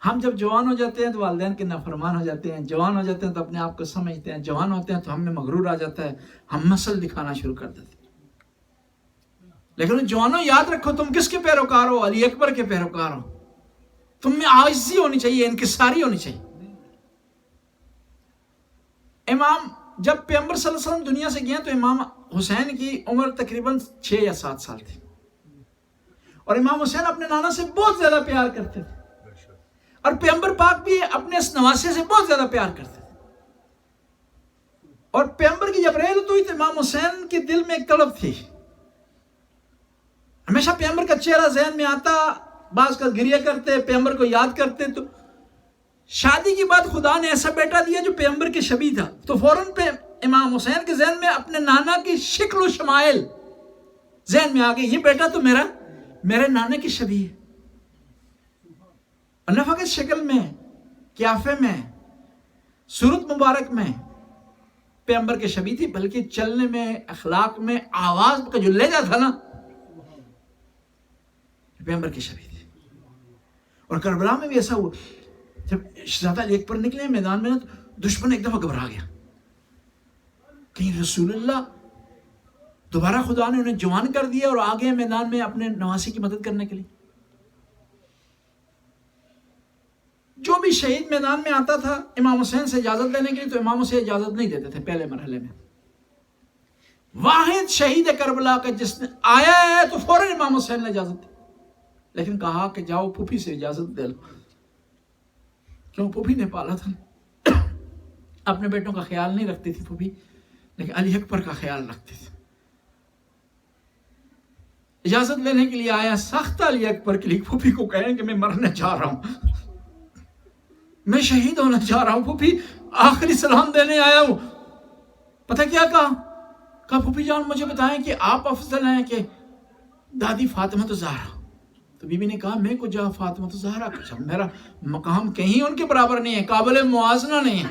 ہم جب جوان ہو جاتے ہیں تو والدین کے نافرمان ہو جاتے ہیں، جوان ہو جاتے ہیں تو اپنے آپ کو سمجھتے ہیں، جوان ہوتے ہیں تو ہم میں مغرور آ جاتا ہے، ہم مسل دکھانا شروع کر دیتے ہیں. لیکن جوانوں یاد رکھو تم کس کے پیروکار ہو؟ علی اکبر کے پیروکار ہو. تم میں عاجزی ہونی چاہیے، انکساری ہونی چاہیے. امام جب پیغمبر صلی اللہ علیہ وسلم دنیا سے گئے تو امام حسین کی عمر تقریباً 6 یا 7 سال تھی. اور امام حسین اپنے نانا سے بہت زیادہ پیار کرتے تھے، اور پیغمبر پاک بھی اپنے اس نواسے سے بہت زیادہ پیار کرتے تھے. اور پیغمبر کی جب رحلت ہوئی تو امام حسین کے دل میں ایک طلب تھی. ہمیشہ پیغمبر کا چہرہ ذہن میں آتا، بعض کا گریہ کرتے، پیغمبر کو یاد کرتے. تو شادی کے بعد خدا نے ایسا بیٹا دیا جو پیغمبر کے شبیہ تھا، تو فوراً پہ امام حسین کے ذہن میں اپنے نانا کی شکل و شمائل ذہن میں آ گئی. یہ بیٹا تو میرے نانے کی شبیہ ہے. اور نہ فقط شکل میں، قیافے میں، صورت مبارک میں پیغمبر کے شبیہ تھی، بلکہ چلنے میں، اخلاق میں، آواز کا جو لہجہ تھا نا، پیغمبر کے شبیہ تھی. اور کربلا میں بھی ایسا ہوا، جب شہزادہ علی اکبر نکلے میدان میں تو دشمن ایک دفعہ گھبرا گیا. کہیں رسول اللہ دوبارہ خدا نے انہیں جوان کر دیا اور آگے میدان میں اپنے نواسی کی مدد کرنے کے لیے. جو بھی شہید میدان میں آتا تھا امام حسین سے اجازت لینے کے لیے، تو امام حسین اجازت نہیں دیتے تھے پہلے مرحلے میں. واحد شہید کربلا کا جس نے آیا ہے تو فوراً امام حسین نے اجازت دی، لیکن کہا کہ جاؤ پھوپھی سے اجازت دے لو. کیوں؟ پھوپھی نے پالا تھا. اپنے بیٹوں کا خیال نہیں رکھتی تھی پھوپھی، لیکن علی اکبر کا خیال رکھتی تھی. اجازت لینے کے لیے آیا، سخت علی اکبر کے لیے. پھوپھی کو کہیں کہ میں مرنے جا رہا ہوں، میں شہید ہونا چاہ رہا ہوں، پھوپھی آخری سلام دینے آیا ہوں. پتہ کیا کہا پھوپھی جان مجھے بتائیں کہ آپ افضل ہیں کہ دادی فاطمہ زہرا؟ تو بی بی نے کہا میں کو جا فاطمہ زہرا کا، میرا مقام کہیں ان کے برابر نہیں ہے، قابل موازنہ نہیں ہے.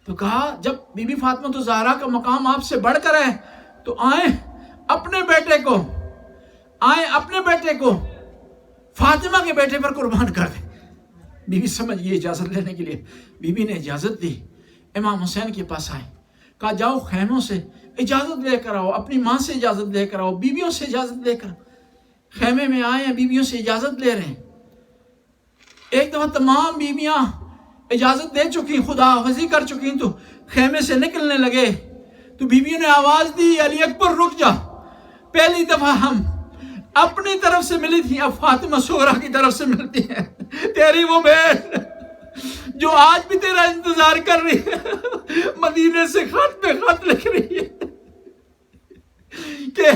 تو کہا جب بی بی فاطمہ زہرا کا مقام آپ سے بڑھ کر ہے تو آئیں اپنے بیٹے کو فاطمہ کے بیٹے پر قربان کر دیں. بی بی سمجھ گئی اجازت لینے کے لیے. بی بی نے اجازت دی، امام حسین کے پاس آئے، کہا جاؤ خیموں سے اجازت لے کر آؤ، اپنی ماں سے اجازت لے کر آؤ، بیویوں سے اجازت لے کر آؤ. خیمے میں آئے ہیں، بیویوں سے اجازت لے رہے ہیں. ایک دفعہ تمام بیویاں اجازت دے چکی، خدا حافظی کر چکی، تو خیمے سے نکلنے لگے تو بیویوں نے آواز دی علی اکبر رک جا، پہلی دفعہ ہم اپنی طرف سے ملی تھی، اب فاطمہ صغریٰ کی طرف سے ملتی ہے، تیری وہ بہن جو آج بھی تیرا انتظار کر رہی ہے، مدینے سے خط پہ خط لکھ رہی ہے کہ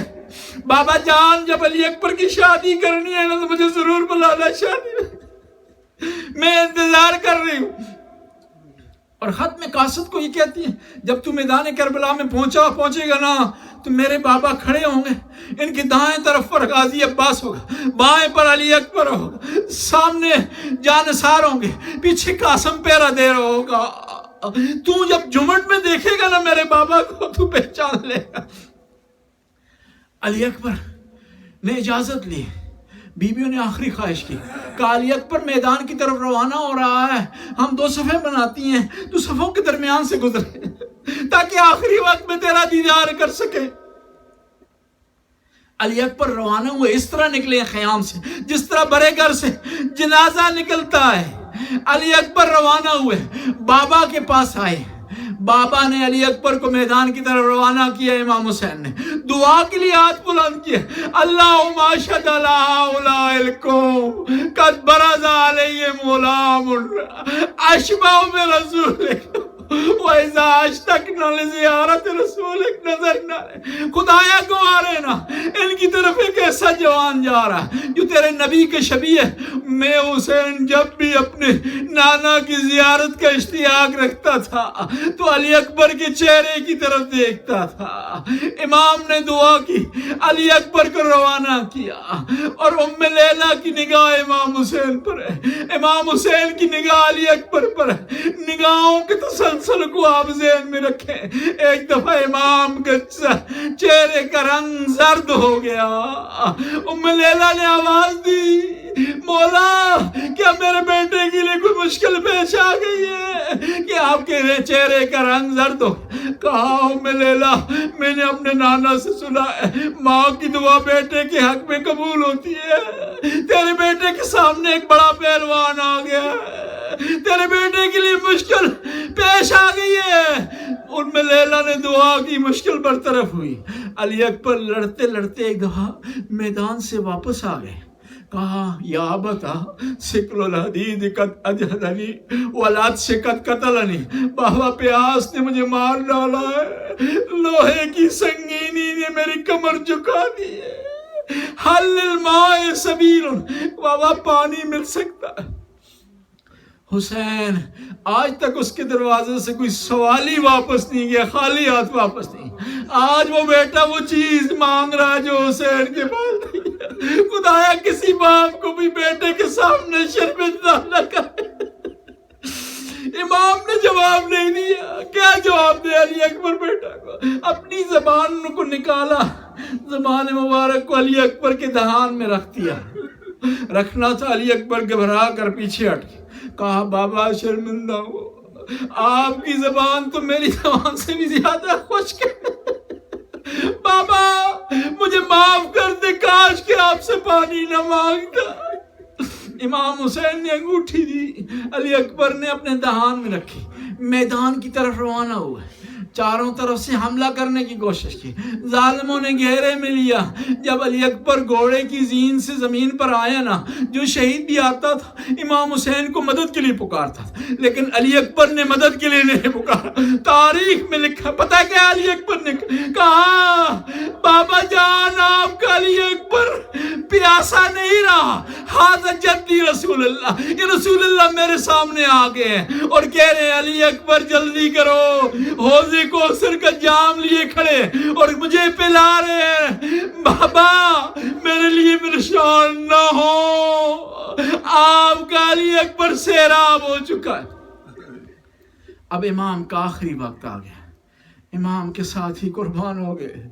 بابا جان جب علی اکبر کی شادی کرنی ہے نا تو مجھے ضرور بلانا شادی میں انتظار کر رہی ہوں۔ اور خط میں قاصد کو یہ کہتی ہے جب تو میدان کربلا میں پہنچے گا نا تو میرے بابا کھڑے ہوں گے، ان کی دائیں طرف پر غازی عباس ہوگا، بائیں پر علی اکبر ہوگا، سامنے جانثار ہوں گے، پیچھے قاسم پہرا دے رہا ہوگا، تو جب جمٹ میں دیکھے گا نا میرے بابا کو تو پہچان لے گا۔ علی اکبر نے اجازت لی، بیویوں نے آخری خواہش کی، کہا علی اکبر میدان کی طرف روانہ ہو رہا ہے، ہم 2 صفیں بناتی ہیں، تو صفوں کے درمیان سے گزرے تاکہ آخری وقت میں تیرا دیدار کر سکے۔ علی اکبر روانہ ہوئے، اس طرح نکلے خیام سے جس طرح بڑے گھر سے جنازہ نکلتا ہے۔ علی اکبر روانہ ہوئے، بابا کے پاس آئے، بابا نے علی اکبر کو میدان کی طرف روانہ کیا، امام حسین نے دعا کے لیے ہاتھ بلند کیے، اللہم اشہد علی ہؤلاء القوم قد برز علیہم غلام اشبہ برسولک وَإِذَا أَشْتَقْنَا لِزِيَارَةِ رَسُولِكَ نَظَرْنَا إِلَيْكَ۔ خدایا گوارے نا ان کی طرف ایک ایسا جوان جا رہا ہے جو تیرے نبی کے شبیہ ہے۔ میں حسین جب بھی اپنے نانا کی زیارت کا اشتیاق رکھتا تھا تو علی اکبر کے چہرے کی طرف دیکھتا تھا۔ امام نے دعا کی، علی اکبر کو روانہ کیا، اور ام لیلہ کی نگاہ امام حسین پر ہے، امام حسین کی نگاہ علی اکبر پر ہے۔ نگاہوں کے تسلسل کو آپ ذہن میں رکھیں۔ ایک دفعہ امام کا چہرے کا رنگ زرد ہو گیا، ام لیلہ نے آواز دی، مولا کیا میرے بیٹے کے لیے کوئی مشکل پیش آ گئی ہے کہ آپ کے چہرے کا رنگ زرد ہو؟ کہا ام لیلہ میں نے اپنے نانا سے سنا ہے ماں کی دعا بیٹے کے حق میں قبول ہوتی ہے، تیرے بیٹے کے سامنے ایک بڑا پہلوان آ گیا ہے، تیرے بیٹے کے لیے مشکل پیش آ گئی ہے۔ ام لیلہ نے دعا کی، مشکل برطرف ہوئی۔ علی اکبر لڑتے لڑتے ایک دفعہ میدان سے واپس آ گئے، کہا یا ابتا ثقل الحدید قد اجہدنی والعطش قد قتلنی، بابا پیاس نے مجھے مار ڈالا ہے، لوہے کی سنگینی نے میری کمر جھکا دی ہے، حل للماء سبیل، بابا پانی مل سکتا ہے۔ حسین آج تک اس کے دروازے سے کوئی سوالی واپس نہیں گیا، خالی ہاتھ واپس نہیں۔ آج وہ بیٹا وہ چیز مانگ رہا ہے جو حسین کے پاس نہیں ہے۔ خدایا کسی باپ کو بھی بیٹے کے سامنے شرمندہ نہ کرے۔ امام نے جواب نہیں دیا، کیا جواب دے علی اکبر بیٹا کو؟ اپنی زبان کو نکالا، زبان مبارک کو علی اکبر کے دہان میں رکھ دیا، رکھنا تھا، علی اکبر گھبرا کر پیچھے ہٹ گئے، کہا بابا شرمندہ ہو، آپ کی زبان تو میری زبان سے بھی زیادہ خشک ہے، بابا مجھے معاف کر دے، کاش کہ آپ سے پانی نہ مانگتا۔ امام حسین نے انگوٹھی دی، علی اکبر نے اپنے دہان میں رکھی، میدان کی طرف روانہ ہوئے، چاروں طرف سے حملہ کرنے کی کوشش کی، ظالموں نے گھیرے میں لیا۔ جب علی اکبر گھوڑے کی زین سے زمین پر آیا نا، جو شہید بھی آتا تھا امام حسین کو مدد کے لیے پکارتا تھا، لیکن علی اکبر نے مدد کے لیے نہیں پکارا۔ تاریخ میں لکھا، پتہ کیا علی اکبر نے کہا؟ بابا جان آپ کا علی اکبر پیاسا نہیں رہا، حاضر جدی رسول اللہ، یہ رسول اللہ میرے سامنے آ گئے ہیں اور کہہ رہے ہیں علی اکبر جلدی کرو، حوضے کوثر کا جام لیے کھڑے اور مجھے پلا رہے ہیں، بابا میرے لیے پریشان نہ ہو، آپ کا علی اکبر سیراب ہو چکا ہے۔ اب امام کا آخری وقت آ گیا، امام کے ساتھی قربان ہو گئے،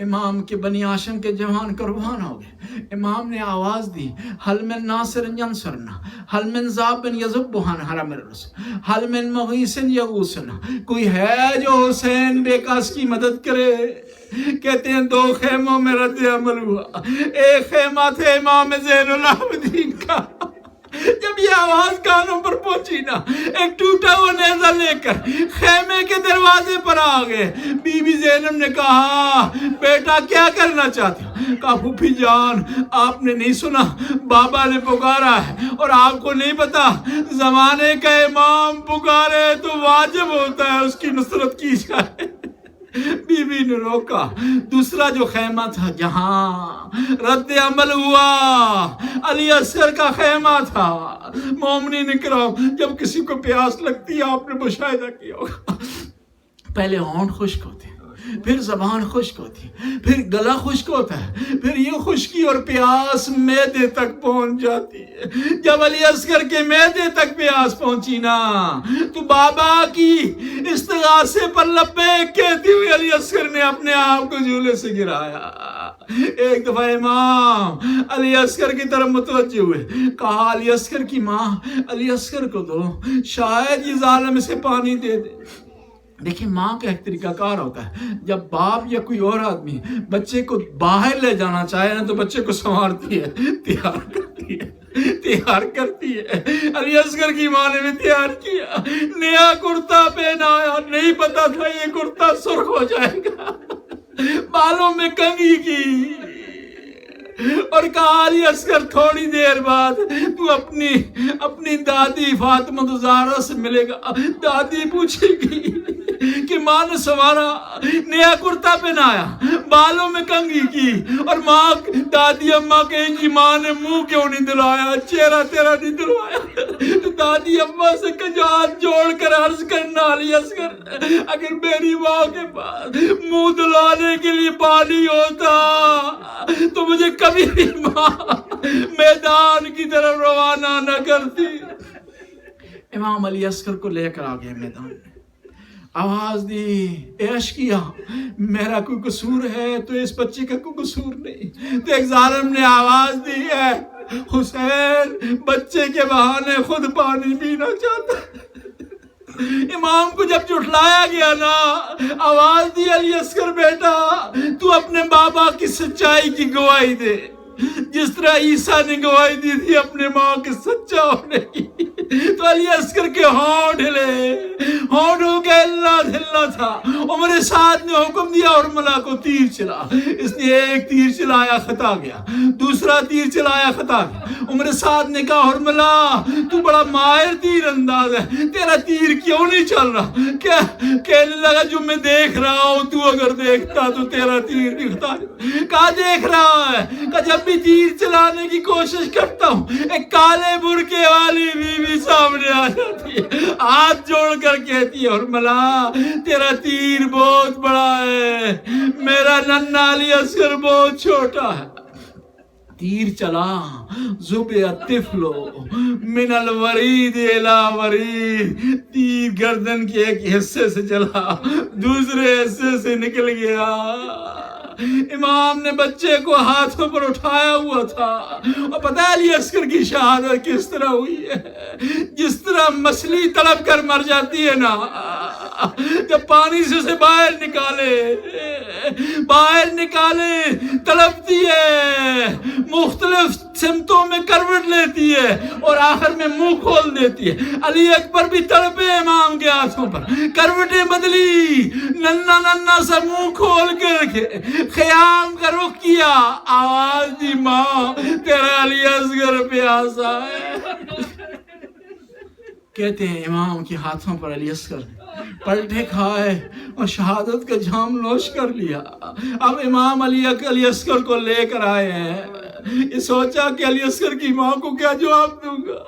امام کے بنی ہاشم کے جوان قربان ہو گئے۔ امام نے آواز دی، حل من ناصر ینصرنا، حل من ذاب یذب عن حرم الرسول، حل من مغیث یغوثنا، کوئی ہے جو حسین بے کس کی مدد کرے؟ کہتے ہیں 2 خیموں میں رد عمل ہوا، ایک خیمہ تھے امام زین العابدین کا، جب یہ آواز کانوں پر پہنچی نا، ایک ٹوٹا ہوا نیزہ لے کر خیمے کے دروازے پر آ گئے۔ بی بی زینب نے کہا بیٹا کیا کرنا چاہتے ہو؟ کہا پھوپھی جان آپ نے نہیں سنا بابا نے پکارا ہے، اور آپ کو نہیں پتا زمانے کا امام پکارے تو واجب ہوتا ہے اس کی نصرت کی جائے۔ بی بی نے روکا۔ دوسرا جو خیمہ تھا جہاں رد عمل ہوا، علی اصغر کا خیمہ تھا۔ مومنین اکرام، جب کسی کو پیاس لگتی ہے آپ نے مشاہدہ کیا ہوگا، پہلے ہونٹ خشک ہوتے ہیں، پھر زبان خشک ہوتی ہے، پھر گلا خشک ہوتا ہے، پھر یہ خشکی اور پیاس معدے تک پہنچ جاتی ہے۔ جب علی اصغر کے معدے تک پیاس پہنچی نا تو بابا کی استغاثے پر لبیک کہتی ہوئی علی اصغر نے اپنے آپ کو جھولے سے گرایا۔ ایک دفعہ امام علی اصغر کی طرف متوجہ ہوئے، کہا علی اصغر کی ماں علی اصغر کو دو، شاید یہ ظالم اسے پانی دے دے۔ دیکھیں ماں کا ایک طریقہ کار ہوتا ہے، جب باپ یا کوئی اور آدمی بچے کو باہر لے جانا چاہے نا تو بچے کو سنوارتی ہے، تیار کرتی ہے۔ علی اصغر کی ماں نے بھی تیار کیا، نیا کرتا پہنایا، نہیں پتا تھا یہ کرتا سرخ ہو جائے گا، بالوں میں کنگھی کی، اور کہا علی اصغر تھوڑی دیر بعد تو اپنی دادی فاطمہ زہرا سے ملے گا۔ دادی پوچھے گی کہ ماں نے سوارا، نیا کرتا پہنایا، بالوں میں کنگھی کی، اور ماں دادی اماں کہیں گی ماں نے منہ کیوں نہیں دلوایا، چہرہ تیرا نہیں دلوایا؟ تو دادی اماں سے ہاتھ جوڑ کر عرض کرنا علی اصغر اگر میری ماں کے پاس منہ دلوانے کے لیے پانی ہوتا تو مجھے کبھی بھی ماں میدان کی طرف روانہ نہ کرتی۔ امام علی اصغر کو لے کر آ گئے میدان میں، آواز دی، اے اشقیا میرا کوئی قصور ہے تو اس بچے کا کوئی قصور نہیں۔ تو ایک ظالم نے آواز دی، ہے حسین بچے کے بہانے خود پانی پینا چاہتا ہے۔ امام کو جب جھٹلایا گیا نا، آواز دی علی اصغر بیٹا تو اپنے بابا کی سچائی کی گواہی دے، جس طرح عیسیٰ نے گواہی دی تھی اپنے ماں کے سچا ہونے کی۔ تو علی اصغر کے ہونٹ ہلے، ہونٹوں کے ہلنا دھلنا تھا۔ عمر سعد نے حکم دیا ارملہ کو تیر چلا، اس نے ایک تیر چلایا خطا گیا، دوسرا تیر چلایا خطا گیا۔ عمر سعد نے کہا ارملہ تو بڑا ماہر تیر انداز ہے، تیرا تیر کیوں نہیں چل رہا؟ کیا کہنے لگا جو میں دیکھ رہا ہوں تو اگر دیکھتا تو تیرا تیر بھی خطا۔ کہا دیکھ رہا ہے؟ کہ جب بھی تیر چلانے کی کوشش کرتا ہوں ایک کالے برقعے والی بیوی سامنے آ جاتی ہے، ہاتھ جوڑ کر کہتی ہے ارملہ تیرا تیر بہت بڑا ہے، میرا ننھا علی اصغر بہت چھوٹا ہے۔ تیر چلا، زبع الطفل من الورید الی ورید، تیر گردن کے ایک حصے سے چلا دوسرے حصے سے نکل گیا۔ امام نے بچے کو ہاتھوں پر اٹھایا ہوا تھا، اور پتہ ہے علی اصغر کی شہادت کس طرح ہوئی ہے؟ جس طرح مچھلی تڑپ کر مر جاتی ہے نا، جب پانی سے اسے باہر نکالے تڑپتی ہے، مختلف سمتوں میں کروٹ لیتی ہے اور آخر میں منہ کھول دیتی ہے۔ علی اکبر بھی تڑپے امام کے ہاتھوں پر، کروٹیں بدلی، ننھا سا منہ کھول کے رکھے، خیام کا رخ کیا، آواز دی ماں تیرا علی اصغر پیاسا ہے۔ کہتے ہیں امام کے ہاتھوں پر علی اصغر پلٹے کھائے اور شہادت کا جام نوش کر لیا۔ اب امام علی اصغر کو لے کر آئے ہیں، یہ سوچا کہ علی اصغر کی ماں کو کیا جواب دوں گا،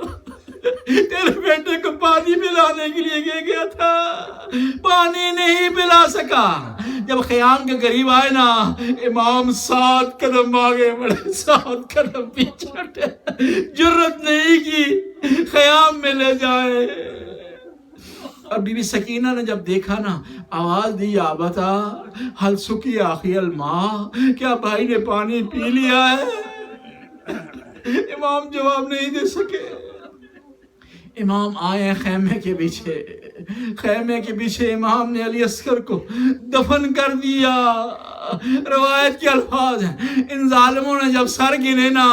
تیرے بیٹے کو پانی پلانے کے لیے کہہ گیا تھا، پانی نہیں پلا سکا۔ جب خیام کے قریب آئے نا، امام 7 قدم آگے بڑھے، 7 قدم پیچھے ہٹے، جرت نہیں کی خیام میں لے جائے۔ اور بی بی سکینہ نے جب دیکھا نا، آواز دی یا ابتا حل سکی آخی الماء، کیا بھائی نے پانی پی لیا ہے؟ امام جواب نہیں دے سکے۔ امام آئے خیمے کے پیچھے، خیمے کے پیچھے امام نے علی اصغر کو دفن کر دیا۔ روایت کے الفاظ ہیں، ان ظالموں نے جب سر گنے نا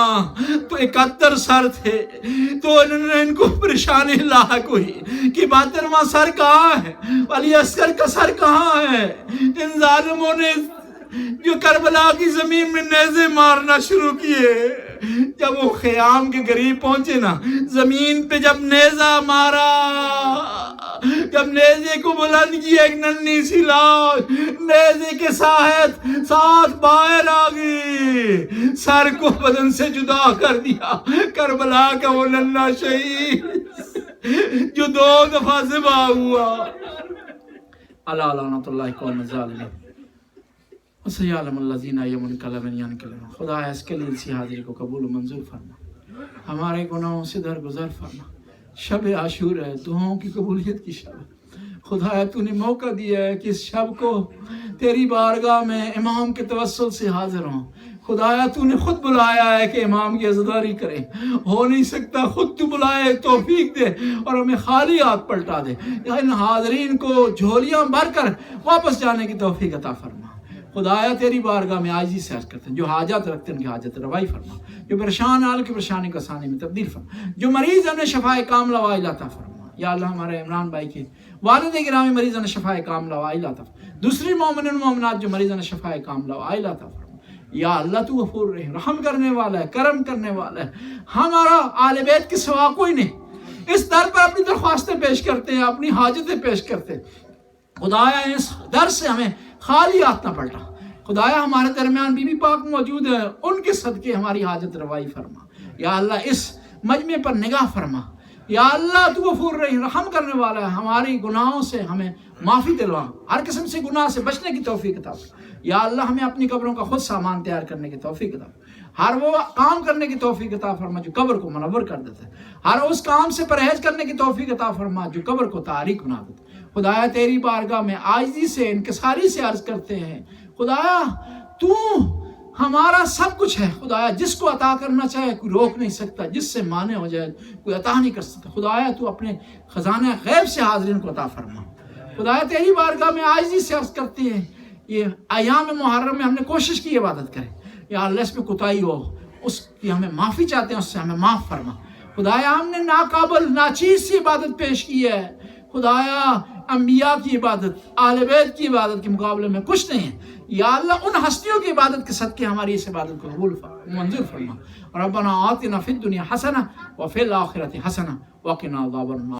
تو 71 سر تھے، تو انہوں نے ان کو پریشانی لاحق ہوئی کہ 72واں سر کہاں ہے، علی اصغر کا سر کہاں ہے۔ ان ظالموں نے جو کربلا کی زمین میں نیزے مارنا شروع کیے، جب وہ خیام کے قریب پہنچے نا، زمین پہ جب نیزہ مارا، جب نیزے کو بلند کیا، ایک ننھی سی لاش نیزے کے ساتھ باہر آ گئی، سر کو بدن سے جدا کر دیا۔ کربلا کا وہ ننھا شہید جو 2 دفعہ ذبح ہوا۔ اللہ لعنت اللہ قوم الظالمین۔ وَسَيَعْلَمُ الَّذِينَ يَنقَلِبُونَ عَلَىٰ عَقِبَیہِمْ۔ خدا اس کے لیے اسی حاضری کو قبول و منظور فرما، ہمارے گناہوں سے درگزر فرما۔ شب عاشور ہے، دعاؤں کی قبولیت کی شب ہے۔ خدا تو نے موقع دیا ہے کہ اس شب کو تیری بارگاہ میں امام کے توسل سے حاضر ہوں۔ خدایا تو نے خود بلایا ہے کہ امام کی عزاداری کریں، ہو نہیں سکتا، خود تو بلائے، توفیق دے اور ہمیں خالی ہاتھ پلٹا دے۔ ان حاضرین کو جھولیاں بھر کر واپس جانے کی توفیق عطا فرما۔ خدایا تیری بارگاہ میں عاجزی سے عرض کرتے ہیں، جو حاجات رکھتے ہیں ان کی حاجت روائی فرما، جو پریشان حال کی پریشانی کو آسانی میں تبدیل فرما، جو مریض انہیں شفائے کاملہ وعاجلہ عطا فرما۔ یا اللہ ہمارے عمران بھائی کے والد گرامی مریض انہیں شفائے کاملہ وعاجلہ عطا فرما، دوسری مومنین مومنات جو مریض انہیں شفائے کاملہ وعاجلہ عطا فرما۔ یا اللہ تو غفور رحیم، رحم کرنے والا ہے، کرم کرنے والا ہے، ہمارا آل بیت کے سوا کوئی نہیں۔ اس در پر اپنی درخواستیں پیش کرتے ہیں، اپنی حاجتیں پیش کرتے ہیں۔ خدایا اس در سے ہمیں خالی ہاتھ نہ پلٹا۔ خدایا ہمارے درمیان بی بی پاک موجود ہے، ان کے صدقے ہماری حاجت روائی فرما۔ یا اللہ اس مجمع پر نگاہ فرما۔ یا اللہ تو غفور رحیم، رحم کرنے والا ہے، ہماری گناہوں سے ہمیں معافی دلوا، ہر قسم سے گناہ سے بچنے کی توفیق عطا فرما۔ یا اللہ ہمیں اپنی قبروں کا خود سامان تیار کرنے کی توفیق عطا فرما، ہر وہ کام کرنے کی توفیق عطا فرما جو قبر کو منور کر دیتا ہے، ہر اس کام سے پرہیز کرنے کی توفیق عطا فرما جو قبر کو تاریک بنا دیتا ہے۔ خدایا تیری بارگاہ میں عاجزی سے انکساری سے عرض کرتے ہیں، خدایا تو ہمارا سب کچھ ہے۔ خدایا جس کو عطا کرنا چاہے کوئی روک نہیں سکتا، جس سے مانع ہو جائے کوئی عطا نہیں کر سکتا۔ خدایا تو اپنے خزانہ غیب سے حاضرین کو عطا فرما۔ خدایا تیری بارگاہ میں عاجزی سے عرض کرتے ہیں، یہ ایام محرم میں ہم نے کوشش کی عبادت کریں، یا اللہ اس میں کوتاہی ہو، اس کی ہمیں معافی چاہتے ہیں، اس سے ہمیں معاف فرما۔ خدایا ہم نے ناقابل ناچیز سی عبادت پیش کی ہے، خدایا انبیاء کی عبادت، اہل بیت کی عبادت کے مقابلے میں کچھ نہیں ہے۔ یا اللہ ان ہستیوں کی عبادت کے صدقے ہماری اس عبادت کو قبول منظور فرما۔ ربنا آتنا فی الدنیا حسنہ وفی الآخرۃ حسنہ وقنا عذاب النار۔